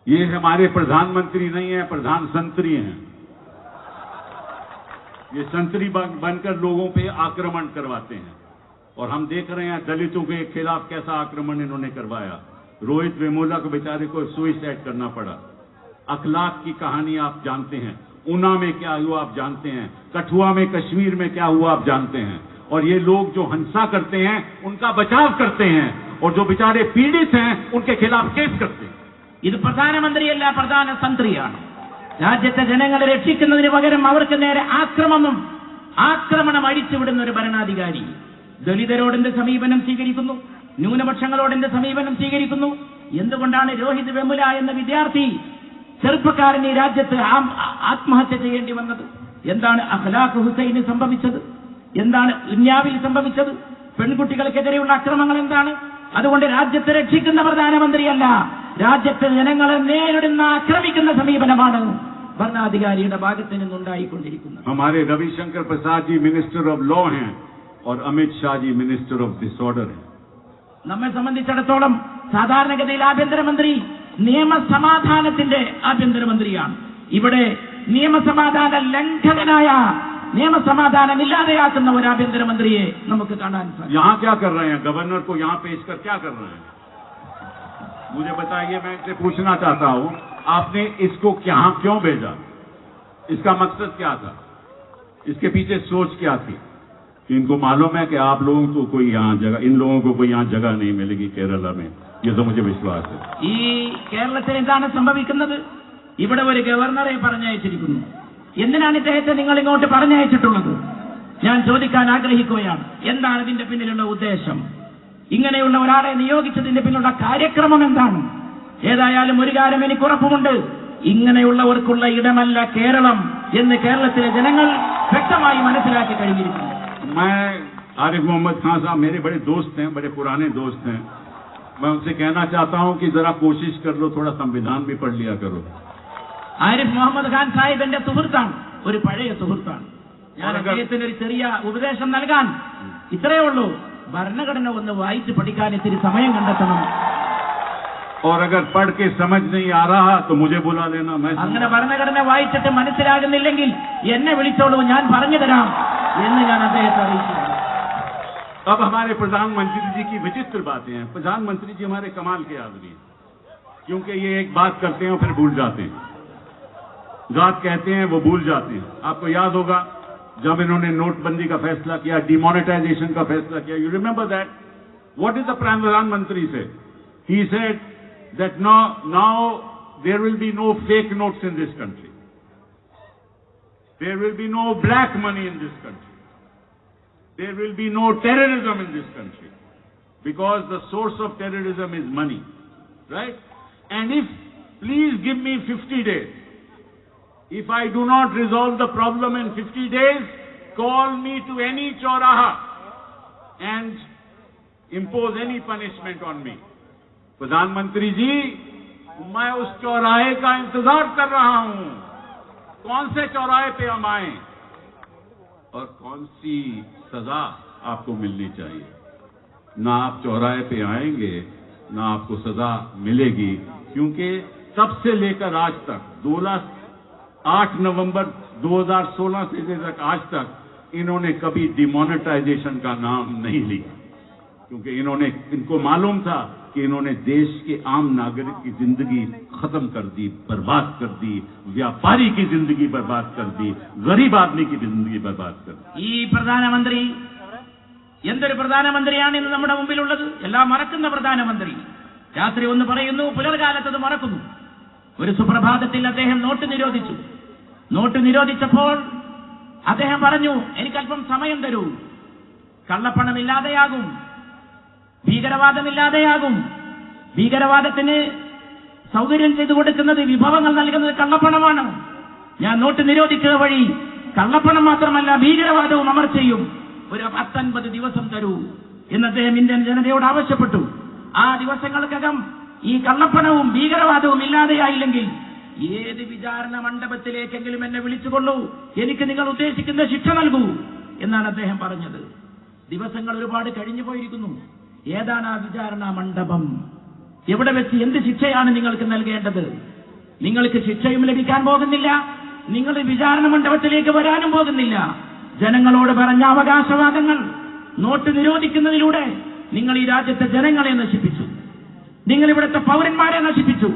ये हमारे प्रधानमंत्री नहीं है, प्रधान संतरी हैं. ये संतरी बनकर लोगों पे आक्रमण करवाते हैं और हम देख रहे हैं दलितों के खिलाफ कैसा आक्रमण इन्होंने करवाया. रोहित वेमुला को बेचारे को सुइसाइड करना पड़ा. अखलाक की कहानी आप जानते हैं. ऊना में क्या हुआ आप जानते हैं. कठुआ में, कश्मीर में क्या हुआ आप जानते हैं. और ये लोग जो हिंसा करते हैं उनका बचाव करते हैं और जो बेचारे पीड़ित हैं उनके खिलाफ केस करते हैं. ഇത് പ്രധാനമന്ത്രിയല്ല, പ്രധാന തന്ത്രിയാണ്. രാജ്യത്തെ ജനങ്ങളെ രക്ഷിക്കുന്നതിന് പകരം അവർക്ക് നേരെ ആക്രമണം അഴിച്ചുവിടുന്ന ഒരു ഭരണാധികാരി. ദളിതരോടെന്ത് സമീപനം സ്വീകരിക്കുന്നു, ന്യൂനപക്ഷങ്ങളോടെന്ത് സമീപനം സ്വീകരിക്കുന്നു. എന്തുകൊണ്ടാണ് രോഹിത് വെമുല എന്ന വിദ്യാർത്ഥി ചെറുപ്പക്കാരൻ ഈ രാജ്യത്ത് ആത്മഹത്യ ചെയ്യേണ്ടി വന്നത്? എന്താണ് അഖ്ലാഖ് ഹുസൈന് സംഭവിച്ചത്? എന്താണ് ഉന്നാവിൽ സംഭവിച്ചത്? പെൺകുട്ടികൾക്കെതിരെയുള്ള അക്രമങ്ങൾ എന്താണ്? അതുകൊണ്ട് രാജ്യത്തെ രക്ഷിക്കുന്ന പ്രധാനമന്ത്രിയല്ല, രാജ്യത്തെ ജനങ്ങളെ നേരിടുന്ന ആക്രമിക്കുന്ന സമീപനമാണ് ഭരണാധികാരിയുടെ ഭാഗത്ത് നിന്നുണ്ടായിക്കൊണ്ടിരിക്കുന്നത്. हमारे Ravishankar Prasad ji minister of law हैं और Amit Shah ji minister of disorder हैं. നമ്മെ സംബന്ധിച്ചിടത്തോളം സാധാരണഗതിയിൽ ആഭ്യന്തരമന്ത്രി നിയമസമാധാനത്തിന്റെ ആഭ്യന്തരമന്ത്രിയാണ്. ഇവിടെ നിയമസമാധാന ലംഘകനായ, നിയമസമാധാനം ഇല്ലാതെയാക്കുന്ന ഒരു ആഭ്യന്തരമന്ത്രിയെ നമുക്ക് കാണാൻ സാധിക്കും. यहाँ क्या कर रहे हैं? गवर्नर को यहाँ पेश कर क्या कर रहे हैं? मुझे बताइए. मैं इनसे पूछना चाहता हूँ, आपने इसको यहाँ क्यों भेजा? इसका मकसद क्या था? इसके पीछे सोच क्या थी? कि इनको मालूम है कि आप लोगों को कोई यहाँ जगह, इन लोगों को कोई यहाँ जगह नहीं मिलेगी केरला में. ये तो मुझे विश्वास है. ഈ കേരളത്തിൽ എന്താണ് സംഭവിക്കുന്നത്? ഇവിടെ ഒരു ഗവർണറെ പറഞ്ഞയച്ചിരിക്കുന്നു. എന്തിനാണ് ഇദ്ദേഹത്തെ നിങ്ങൾ ഇങ്ങോട്ട് പറഞ്ഞയച്ചിട്ടുള്ളത്? ഞാൻ ചോദിക്കാൻ ആഗ്രഹിക്കുകയാണ്. എന്താണ് ഇതിന്റെ പിന്നിലുള്ള ഉദ്ദേശം? ഇങ്ങനെയുള്ള ഒരാളെ നിയോഗിച്ചതിന്റെ പിന്നിലുള്ള കാര്യക്രമം എന്താണ്? ഏതായാലും ഒരു കാര്യം എനിക്ക് ഉറപ്പുമുണ്ട്, ഇങ്ങനെയുള്ളവർക്കുള്ള ഇടമല്ല കേരളം എന്ന് കേരളത്തിലെ ജനങ്ങൾ വ്യക്തമായി മനസ്സിലാക്കി കഴിഞ്ഞിരിക്കുന്നു. मैं आरिफ मोहम्मद खान साहब मेरे बड़े दोस्त हैं, बड़े पुराने दोस्त हैं. मैं उनसे कहना चाहता हूं कि जरा कोशिश कर लो, थोड़ा संविधान भी पढ़ लिया करो. ആരിഫ് മുഹമ്മദ് ഖാൻ സാഹിബ് എന്റെ സുഹൃത്താണ്, ഒരു പഴയ സുഹൃത്താണ്. ഞാൻ അദ്ദേഹത്തിന് ഒരു ചെറിയ ഉപദേശം നൽകാൻ ഇത്രയേ ഉള്ളൂ. ഭരണഘടന ഒന്ന് വായിച്ച് പഠിക്കാൻ ഇത്തിരി സമയം കണ്ടെത്തണം. और अगर पढ़ के समझ नहीं आ रहा तो मुझे बुला लेना. मैं അങ്ങനെ ഭരണഘടന വായിച്ചിട്ട് മനസ്സിലാകുന്നില്ലെങ്കിൽ എന്നെ വിളിച്ചോളൂ, ഞാൻ പറഞ്ഞു തരാം എന്ന് ഞാൻ അദ്ദേഹത്തെ അറിയിച്ചു. अब हमारे प्रधानमंत्री जी की विचित्र बातें हैं. प्रधानमंत्री जी हमारे कमाल के आदमी हैं, क्योंकि ये एक बात करते हैं फिर भूल जाते हैं. बात कहते हैं वो भूल जाते हैं. आपको याद होगा जब इन्होंने नोटबंदी का फैसला किया, डिमोनेटाइजेशन का फैसला किया, you remember that. What did the Pradhan Mantri say? He said that now there will be no fake notes in this country. There will be no black money in this country. There will be no terrorism in this country. Because the source of terrorism is money. Right? And please give me 50 days. If I do not resolve the problem in 50 days, call me to any Chauraha and impose any punishment on me. प्रधानमंत्री जी, मैं उस चौराहे का इंतजार कर रहा हूं. कौन से चौराहे पे हम आए और कौन सी सजा आपको मिलनी चाहिए. ना आप चौराहे पे आएंगे, ना आपको सजा मिलेगी, क्योंकि तब से लेकर आज तक 8 नवंबर 2016 से लेकर आज तक इन्होंने कभी डिमोनेटाइजेशन का नाम नहीं लिया, क्योंकि इनको मालूम था कि इन्होंने देश के आम नागरिक की जिंदगी खत्म कर दी, बर्बाद कर दी, व्यापारी की जिंदगी बर्बाद कर दी, गरीब आदमी की जिंदगी बर्बाद कर दी. ഈ പ്രധാനമന്ത്രി എന്തൊരു പ്രധാനമന്ത്രിയാണ് ഇന്ന് നമ്മുടെ മുമ്പിലുള്ളത്. എല്ലാം മറക്കുന്ന പ്രധാനമന്ത്രി. രാത്രി ഒന്ന് പറയുന്നു, പുലർകാലത്തത് മറക്കുന്നു. ഒരു സുപ്രഭാതത്തിൽ അദ്ദേഹം നോട്ട് നിരോധിച്ചു. നോട്ട് നിരോധിച്ചപ്പോൾ അദ്ദേഹം പറഞ്ഞു, എനിക്കല്പം സമയം തരൂ, കള്ളപ്പണമില്ലാതെയാകും, ഭീകരവാദമില്ലാതെയാകും. ഭീകരവാദത്തിന് സൗകര്യം ചെയ്തു കൊടുക്കുന്നത്, വിഭവങ്ങൾ നൽകുന്നത് കള്ളപ്പണമാണ്. ഞാൻ നോട്ട് നിരോധിക്കുക വഴി കള്ളപ്പണം മാത്രമല്ല ഭീകരവാദവും അമർ ചെയ്യും. ഒരു 19 ദിവസം തരൂ എന്ന് അദ്ദേഹം ഇന്ത്യൻ ജനതയോട് ആവശ്യപ്പെട്ടു. ആ ദിവസങ്ങൾക്കകം ഈ കള്ളപ്പണവും ഭീകരവാദവും ഇല്ലാതെയായില്ലെങ്കിൽ ഏത് വിചാരണ മണ്ഡപത്തിലേക്കെങ്കിലും എന്നെ വിളിച്ചുകൊള്ളൂ, എനിക്ക് നിങ്ങൾ ഉദ്ദേശിക്കുന്ന ശിക്ഷ നൽകൂ എന്നാണ് അദ്ദേഹം പറഞ്ഞത്. ദിവസങ്ങൾ ഒരുപാട് കഴിഞ്ഞു പോയിരിക്കുന്നു. ഏതാണ് ആ വിചാരണ മണ്ഡപം? എവിടെ വെച്ച് എന്ത് ശിക്ഷയാണ് നിങ്ങൾക്ക് നൽകേണ്ടത്? നിങ്ങൾക്ക് ശിക്ഷയും ലഭിക്കാൻ പോകുന്നില്ല, നിങ്ങൾ വിചാരണ മണ്ഡപത്തിലേക്ക് വരാനും പോകുന്നില്ല. ജനങ്ങളോട് പറഞ്ഞ അവകാശവാദങ്ങൾ നോട്ട് നിരോധിക്കുന്നതിലൂടെ നിങ്ങൾ ഈ രാജ്യത്തെ ജനങ്ങളെ നശിപ്പിച്ചു, നിങ്ങൾ ഇവിടുത്തെ പൗരന്മാരെ നശിപ്പിച്ചു,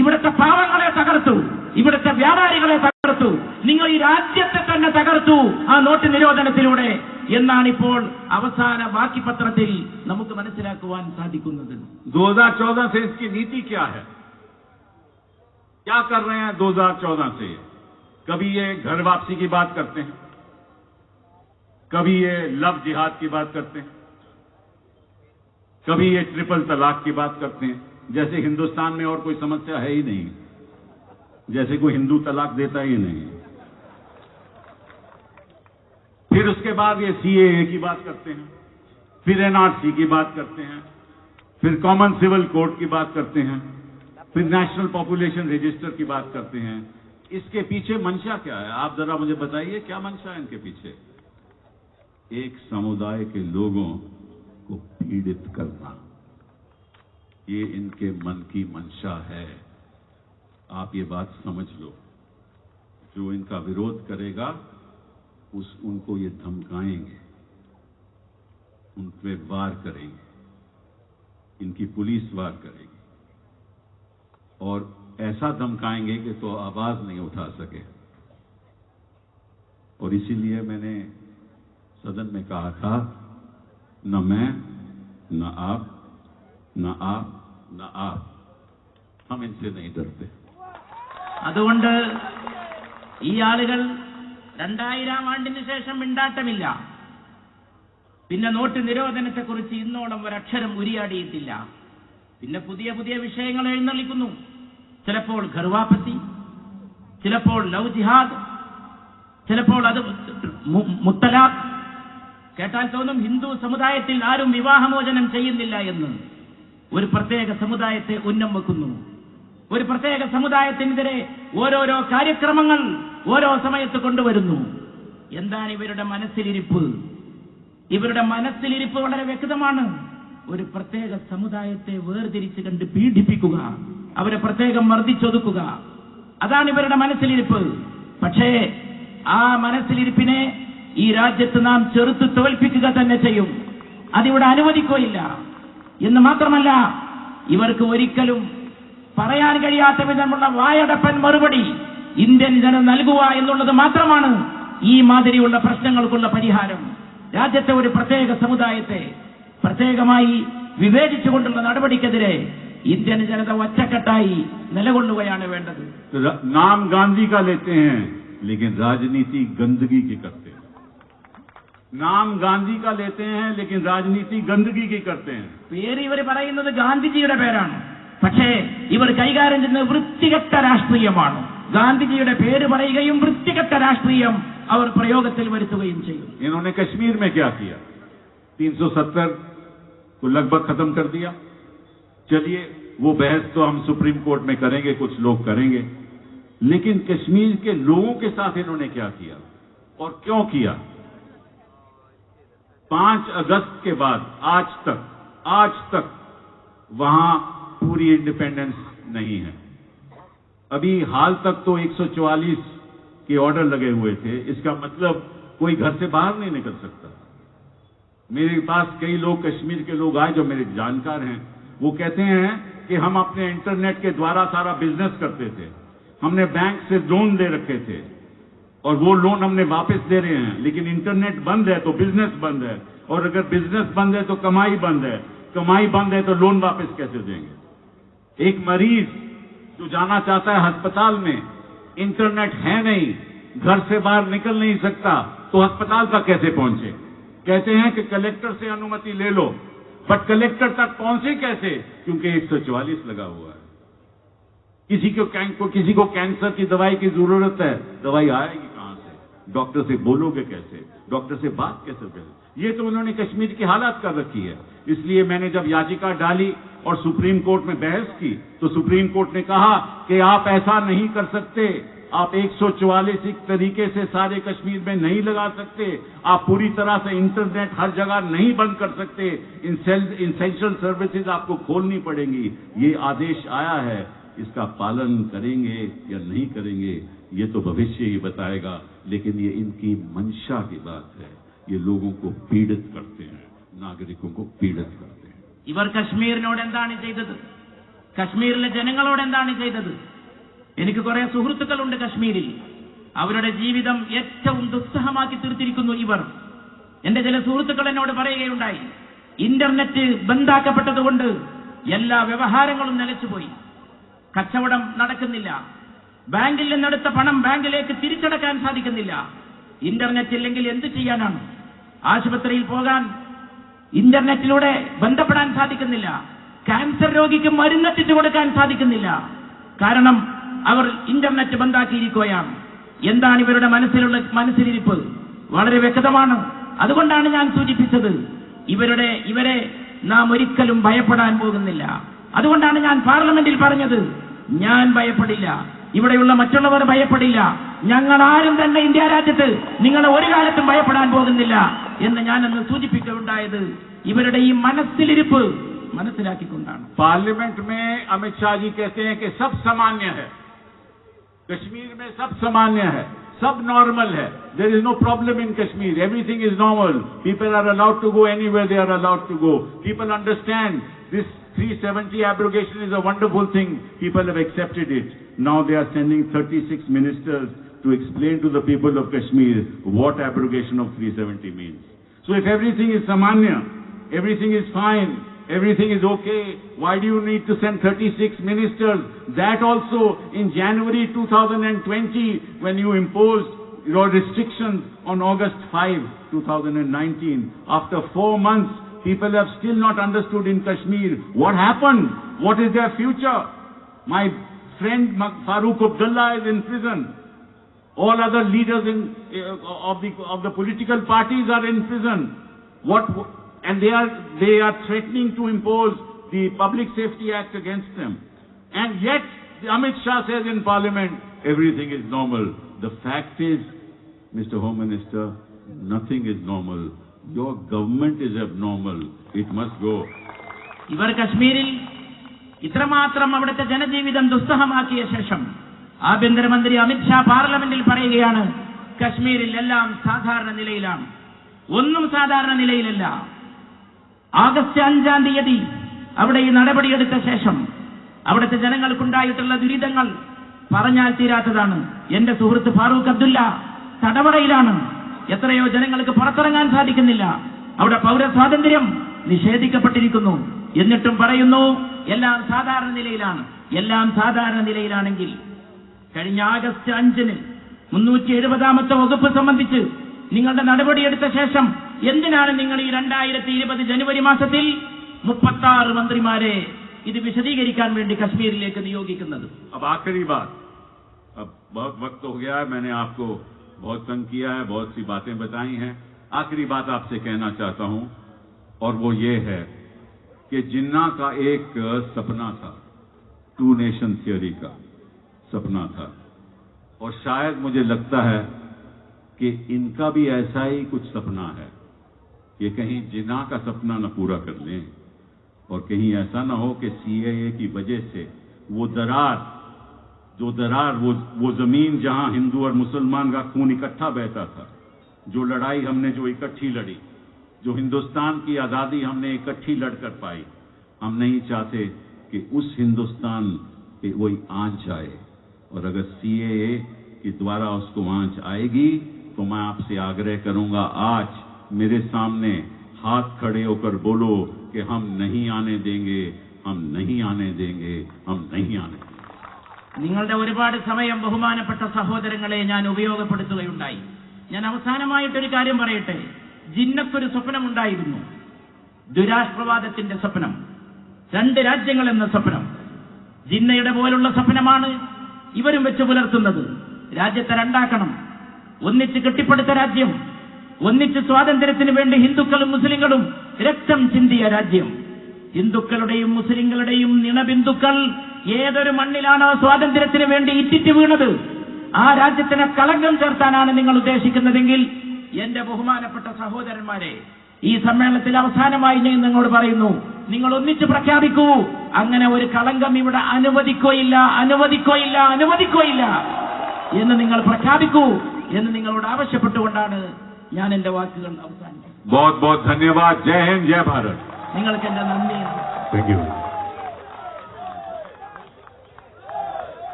ഇവിടുത്തെ പാവങ്ങളെ തകർത്തു, ഇവിടുത്തെ വ്യാപാരികളെ തകർത്തു, നിങ്ങൾ ഈ രാജ്യത്തെ തന്നെ തകർത്തു ആ നോട്ട് നിരോധനത്തിലൂടെ എന്നാണ് ഇപ്പോൾ അവസാന ബാക്കി പത്രത്തിൽ നമുക്ക് മനസ്സിലാക്കുവാൻ സാധിക്കുന്നത്. 2014 से इसकी नीति क्या है? क्या कर रहे हैं 2014 से? कभी ये घर वापसी की बात करते हैं, कभी ये लव जिहाद की बात करते हैं, कभी ये ट्रिपल तलाक की बात करते हैं, जैसे हिंदुस्तान में और कोई समस्या है ही नहीं, जैसे कोई हिंदू तलाक देता ही नहीं. फिर उसके बाद ये सीएए की बात करते हैं, फिर एनआरसी की बात करते हैं, फिर कॉमन सिविल कोड की बात करते हैं, फिर नेशनल पॉपुलेशन रजिस्टर की बात करते हैं. इसके पीछे मंशा क्या है? आप जरा मुझे बताइए, क्या मंशा है इनके पीछे? एक समुदाय के लोगों को पीड़ित करना, ये इनके मन की मंशा है. आप ये बात समझ लो. जो इनका विरोध करेगा उनको ये धमकाएंगे, उन पे वार करेंगे, इनकी पुलिस वार करेगी और ऐसा धमकाएंगे कि तो आवाज नहीं उठा सके. और इसीलिए मैंने सदन में कहा था, न मैं, न आप, न आप, न आप, हम इनसे नहीं डरते. അതുകൊണ്ട് ഈ ആളുകൾ 2000 ആണ്ടിന് ശേഷം മിണ്ടാട്ടമില്ല. പിന്നെ നോട്ട് നിരോധനത്തെക്കുറിച്ച് ഇന്നോളം ഒരക്ഷരം ഉരിയാടിയിട്ടില്ല. പിന്നെ പുതിയ പുതിയ വിഷയങ്ങൾ എഴുന്നള്ളിക്കുന്നു. ചിലപ്പോൾ ഘർവാപ്പസി, ചിലപ്പോൾ ലവ് ജിഹാദ്, ചിലപ്പോൾ അത് മുത്തലാഖ്. കേട്ടാൽ തോന്നും ഹിന്ദു സമുദായത്തിൽ ആരും വിവാഹമോചനം ചെയ്യുന്നില്ല എന്ന്. ഒരു പ്രത്യേക സമുദായത്തെ ഉന്നം വെക്കുന്നു. ഒരു പ്രത്യേക സമുദായത്തിനെതിരെ ഓരോരോ കാര്യക്രമങ്ങൾ ഓരോ സമയത്ത് കൊണ്ടുവരുന്നു. എന്താണ് ഇവരുടെ മനസ്സിലിരിപ്പ്? ഇവരുടെ മനസ്സിലിരിപ്പ് വളരെ വ്യക്തമാണ്. ഒരു പ്രത്യേക സമുദായത്തെ വേർതിരിച്ച് കണ്ട് പീഡിപ്പിക്കുക, അവരെ പ്രത്യേകം മർദ്ദിച്ചൊതുക്കുക, അതാണ് ഇവരുടെ മനസ്സിലിരിപ്പ്. പക്ഷേ ആ മനസ്സിലിരിപ്പിനെ ഈ രാജ്യത്ത് നാം ചെറുത്ത് തോൽപ്പിക്കുക തന്നെ ചെയ്യും. അതിവിടെ അനുവദിക്കുകയില്ല എന്ന് മാത്രമല്ല, ഇവർക്ക് ഒരിക്കലും പറയാൻ കഴിയാത്ത വിധമുള്ള വായടപ്പൻ മറുപടി ഇന്ത്യൻ ജനം നൽകുക എന്നുള്ളത് മാത്രമാണ് ഈ മാതിരിയുള്ള പ്രശ്നങ്ങൾക്കുള്ള പരിഹാരം. രാജ്യത്തെ ഒരു പ്രത്യേക സമുദായത്തെ പ്രത്യേകമായി വിവേചിച്ചുകൊണ്ടുള്ള നടപടിക്കെതിരെ ഇന്ത്യൻ ജനത ഒറ്റക്കെട്ടായി നിലകൊള്ളുകയാണ് വേണ്ടത്. नाम गांधी का लेते हैं लेकिन राजनीति गंदगी की करते हैं. नाम गांधी का लेते हैं लेकिन राजनीति गंदगी की करते हैं. പേര് ഇവർ പറയുന്നത് ഗാന്ധിജിയുടെ പേരാണ്, പക്ഷേ ഇവർ കൈകാര്യം ചെയ്യുന്നത് വൃത്തികെട്ട രാഷ്ട്രീയമാണ്. ഗാന്ധിജിയുടെ പേര് പറയുകയും വൃത്തികെട്ട രാഷ്ട്രീയം അവർ പ്രയോഗത്തിൽ വരുത്തുകയും ചെയ്യും. इन्होंने कश्मीर में क्या किया? 370 को लगभग खत्म कर दिया. चलिए वो बहस तो हम सुप्रीम कोर्ट में करेंगे, कुछ लोग करेंगे, लेकिन कश्मीर के लोगों के साथ इन्होंने क्या किया और क्यों किया? 5 अगस्त के बाद आज तक वहां पूरी इंडिपेंडेंस नहीं है. अभी हाल तक तो 144 के ऑर्डर लगे हुए थे. इसका मतलब कोई घर से बाहर नहीं निकल सकता. मेरे पास कई लोग कश्मीर के लोग आए जो मेरे जानकार हैं. वो कहते हैं कि हम अपने इंटरनेट के द्वारा सारा बिजनेस करते थे, हमने बैंक से लोन ले रखे थे और वो लोन हमने वापस दे रहे हैं, लेकिन इंटरनेट बंद है तो बिजनेस बंद है, और अगर बिजनेस बंद है तो कमाई बंद है, कमाई बंद है तो लोन वापस कैसे देंगे? एक मरीज जो जाना चाहता है अस्पताल में, इंटरनेट है नहीं, घर से बाहर निकल नहीं सकता, तो अस्पताल तक कैसे पहुंचे? कहते हैं कि कलेक्टर से अनुमति ले लो, बट कलेक्टर तक पहुंचे कैसे? क्योंकि 144 लगा हुआ है. किसी को कैंसर की दवाई की जरूरत है, दवाई आएगी कहां से? डॉक्टर से बोलोगे कैसे? डॉक्टर से बात कैसे करें? ये तो उन्होंने कश्मीर की हालात कर रखी है. इसलिए मैंने जब याचिका डाली और सुप्रीम कोर्ट में बहस की, तो सुप्रीम कोर्ट ने कहा कि आप ऐसा नहीं कर सकते, आप 144 एक तरीके से सारे कश्मीर में नहीं लगा सकते, आप पूरी तरह से इंटरनेट हर जगह नहीं बंद कर सकते, इंसेंशियल सर्विसेज आपको खोलनी पड़ेंगी. ये आदेश आया है, इसका पालन करेंगे या नहीं करेंगे ये तो भविष्य ही बताएगा, लेकिन ये इनकी मंशा की बात है. ये लोगों को पीड़ित करते हैं, नागरिकों को पीड़ित करते हैं. ഇവർ കശ്മീരിനോട് എന്താണ് ചെയ്തത്? കശ്മീരിലെ ജനങ്ങളോട് എന്താണ് ചെയ്തത്? എനിക്ക് കുറെ സുഹൃത്തുക്കളുണ്ട് കശ്മീരിൽ. അവരുടെ ജീവിതം ഏറ്റവും ദുസ്സഹമാക്കി തീർത്തിരിക്കുന്നു ഇവർ. എന്റെ ചില സുഹൃത്തുക്കൾ എന്നോട് പറയുകയുണ്ടായി, ഇന്റർനെറ്റ് ബന്ധാക്കപ്പെട്ടതുകൊണ്ട് എല്ലാ വ്യവഹാരങ്ങളും നിലച്ചുപോയി, കച്ചവടം നടക്കുന്നില്ല, ബാങ്കിൽ നിന്നെടുത്ത പണം ബാങ്കിലേക്ക് തിരിച്ചടക്കാൻ സാധിക്കുന്നില്ല. ഇന്റർനെറ്റ് ഇല്ലെങ്കിൽ എന്ത് ചെയ്യാനാണ്? ആശുപത്രിയിൽ പോകാൻ ഇന്റർനെറ്റിലൂടെ ബന്ധപ്പെടാൻ സാധിക്കുന്നില്ല, ക്യാൻസർ രോഗിക്ക് മരുന്നെത്തിച്ചു കൊടുക്കാൻ സാധിക്കുന്നില്ല. കാരണം അവർ ഇന്റർനെറ്റ് ബന്ധാക്കിയിരിക്കുകയാണ്. എന്താണ് ഇവരുടെ മനസ്സിലിരിപ്പ്? വളരെ വ്യക്തമാണ്. അതുകൊണ്ടാണ് ഞാൻ സൂചിപ്പിച്ചത്, ഇവരെ നാം ഒരിക്കലും ഭയപ്പെടാൻ പോകുന്നില്ല. അതുകൊണ്ടാണ് ഞാൻ പാർലമെന്റിൽ പറഞ്ഞത്, ഞാൻ ഭയപ്പെടില്ല, ഇവിടെയുള്ള മറ്റുള്ളവർ ഭയപ്പെടില്ല, ഞങ്ങൾ ആരും തന്നെ ഇന്ത്യ രാജ്യത്ത് നിങ്ങളെ ഒരു കാലത്തും ഭയപ്പെടാൻ പോകുന്നില്ല എന്ന് ഞാനന്ന് സൂചിപ്പിക്കുകയുണ്ടായത് ഇവരുടെ ഈ മനസ്സിലിരിപ്പ് മനസ്സിലാക്കിക്കൊണ്ടാണ്. पार्लियामेंट में अमित शाह जी कहते हैं कि सब सामान्य है, कश्मीर में सब सामान्य है, सब नॉर्मल है, there is no problem in Kashmir, everything is normal, people are allowed to go anywhere they are allowed to go, people understand this 370 abrogation is a wonderful thing, people have accepted it. Now they are sending 36 ministers to explain to the people of Kashmir what abrogation of 370 means. So if everything is samanya, everything is fine, everything is okay, why do you need to send 36 ministers? That also in January 2020 when you imposed your restrictions on August 5, 2019, after 4 months people have still not understood in Kashmir what happened, what is their future. My friend Farooq Abdullah is in prison. All other leaders of the political parties are in prison. And they are threatening to impose the Public Safety Act against them. And yet Amit Shah says in Parliament everything is normal. The fact is, Mr. Home Minister, nothing is normal. Your government is abnormal. It must go. ഇവർ കശ്മീരിൽ ഇത്രമാത്രം അവിടുത്തെ ജനജീവിതം ദുസ്സഹമാക്കിയ ശേഷം ആഭ്യന്തരമന്ത്രി അമിത് ഷാ പാർലമെന്റിൽ പറയുകയാണ്, കശ്മീരിൽ എല്ലാം സാധാരണ നിലയിലാണ്. ഒന്നും സാധാരണ നിലയിലല്ല. ആഗസ്റ്റ് 5-ാം തീയതി അവിടെ ഈ നടപടിയെടുത്ത ശേഷം അവിടുത്തെ ജനങ്ങൾക്കുണ്ടായിട്ടുള്ള ദുരിതങ്ങൾ പറഞ്ഞാൽ തീരാത്തതാണ്. എന്റെ സുഹൃത്ത് ഫാറൂഖ് അബ്ദുല്ല തടവറയിലാണ്. എത്രയോ ജനങ്ങൾക്ക് പുറത്തിറങ്ങാൻ സാധിക്കുന്നില്ല. അവിടെ പൗരസ്വാതന്ത്ര്യം നിഷേധിക്കപ്പെട്ടിരിക്കുന്നു. എന്നിട്ടും പറയുന്നു എല്ലാം സാധാരണ നിലയിലാണ്. എല്ലാം സാധാരണ നിലയിലാണെങ്കിൽ കഴിഞ്ഞ ആഗസ്റ്റ് 5-ന് 370-ാമത്തെ വകുപ്പ് സംബന്ധിച്ച് നിങ്ങളുടെ നടപടിയെടുത്ത ശേഷം എന്തിനാണ് നിങ്ങൾ ഈ 2020 ജനുവരി മാസത്തിൽ 36 മന്ത്രിമാരെ ഇത് വിശദീകരിക്കാൻ വേണ്ടി കശ്മീരിലേക്ക് നിയോഗിക്കുന്നത്? अब आखिरी बात, अब बहुत वक्त हो गया है, मैंने आपको बहुत तंग किया है, बहुत सी बातें बताई हैं. आखिरी बात आपसे कहना चाहता हूं और वो ये है कि जिन्ना का एक सपना था, 2 नेशन थियोरी का सपना था, और शायद मुझे लगता है कि इनका भी ऐसा ही कुछ सपना है कि कहीं जिन्ना का सपना न पूरा कर लें और कहीं ऐसा न हो कि सीएए की वजह से वो दरार वो जमीन जहां हिंदू और मुसलमान का खून इकट्ठा बहता था, जो लड़ाई हमने जो इकट्ठी लड़ी, जो हिंदुस्तान की आजादी हमने इकट्ठी लड़कर पाई, हम नहीं चाहते कि उस हिंदुस्तान पे वही आंच आए. और अगर सीएए के द्वारा उसको आंच आएगी तो मैं आपसे आग्रह करूंगा, आज मेरे सामने हाथ खड़े होकर बोलो कि हम नहीं आने देंगे, हम नहीं आने देंगे, हम नहीं आने देंगे. നിങ്ങളുടെ ഒരുപാട് സമയം ബഹുമാനപ്പെട്ട സഹോദരങ്ങളെ ഞാൻ ഉപയോഗപ്പെടുത്തുകയുണ്ടായി. ഞാൻ അവസാനമായിട്ടൊരു കാര്യം പറയട്ടെ. ജിന്നക്കൊരു സ്വപ്നമുണ്ടായിരുന്നു, ദുരാഷ്ട്രവാദത്തിന്റെ സ്വപ്നം, 2 രാജ്യങ്ങൾ എന്ന സ്വപ്നം. ജിന്നയുടെ പോലുള്ള സ്വപ്നമാണ് ഇവരും വെച്ച് പുലർത്തുന്നത്. രാജ്യത്തെ രണ്ടാക്കണം, ഒന്നിച്ച് കെട്ടിപ്പടുത്ത രാജ്യം, ഒന്നിച്ച് സ്വാതന്ത്ര്യത്തിന് വേണ്ടി ഹിന്ദുക്കളും മുസ്ലിങ്ങളും രക്തം ചിന്തിയ രാജ്യം. ഹിന്ദുക്കളുടെയും മുസ്ലിങ്ങളുടെയും നിണബിന്ദുക്കൾ ഏതൊരു മണ്ണിലാണോ സ്വാതന്ത്ര്യത്തിന് വേണ്ടി ഇറ്റിറ്റ് വീണത്, ആ രാജ്യത്തിന് കളങ്കം ചേർത്താനാണ് നിങ്ങൾ ഉദ്ദേശിക്കുന്നതെങ്കിൽ എന്റെ ബഹുമാനപ്പെട്ട സഹോദരന്മാരെ, ഈ സമ്മേളനത്തിൽ അവസാനമായി ഞാൻ നിങ്ങളോട് പറയുന്നു, നിങ്ങൾ ഒന്നിച്ച് പ്രഖ്യാപിക്കൂ, അങ്ങനെ ഒരു കളങ്കം ഇവിടെ അനുവദിക്കുകയില്ല എന്ന് നിങ്ങൾ പ്രഖ്യാപിക്കൂ എന്ന് നിങ്ങളോട് ആവശ്യപ്പെട്ടുകൊണ്ടാണ് ഞാൻ എന്റെ വാക്കുകൾ അവസാനിപ്പിക്കുന്നത്. बहुत बहुत धन्यवाद. जय हिंद, जय भारत. നിങ്ങൾക്ക് എന്റെ നന്ദി. Thank you.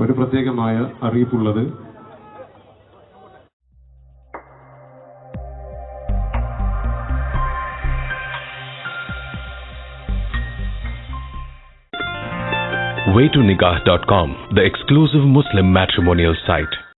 ഒരു പ്രത്യേകമായ അറിയിപ്പുള്ളത്, waytonikah.com, the exclusive Muslim matrimonial site.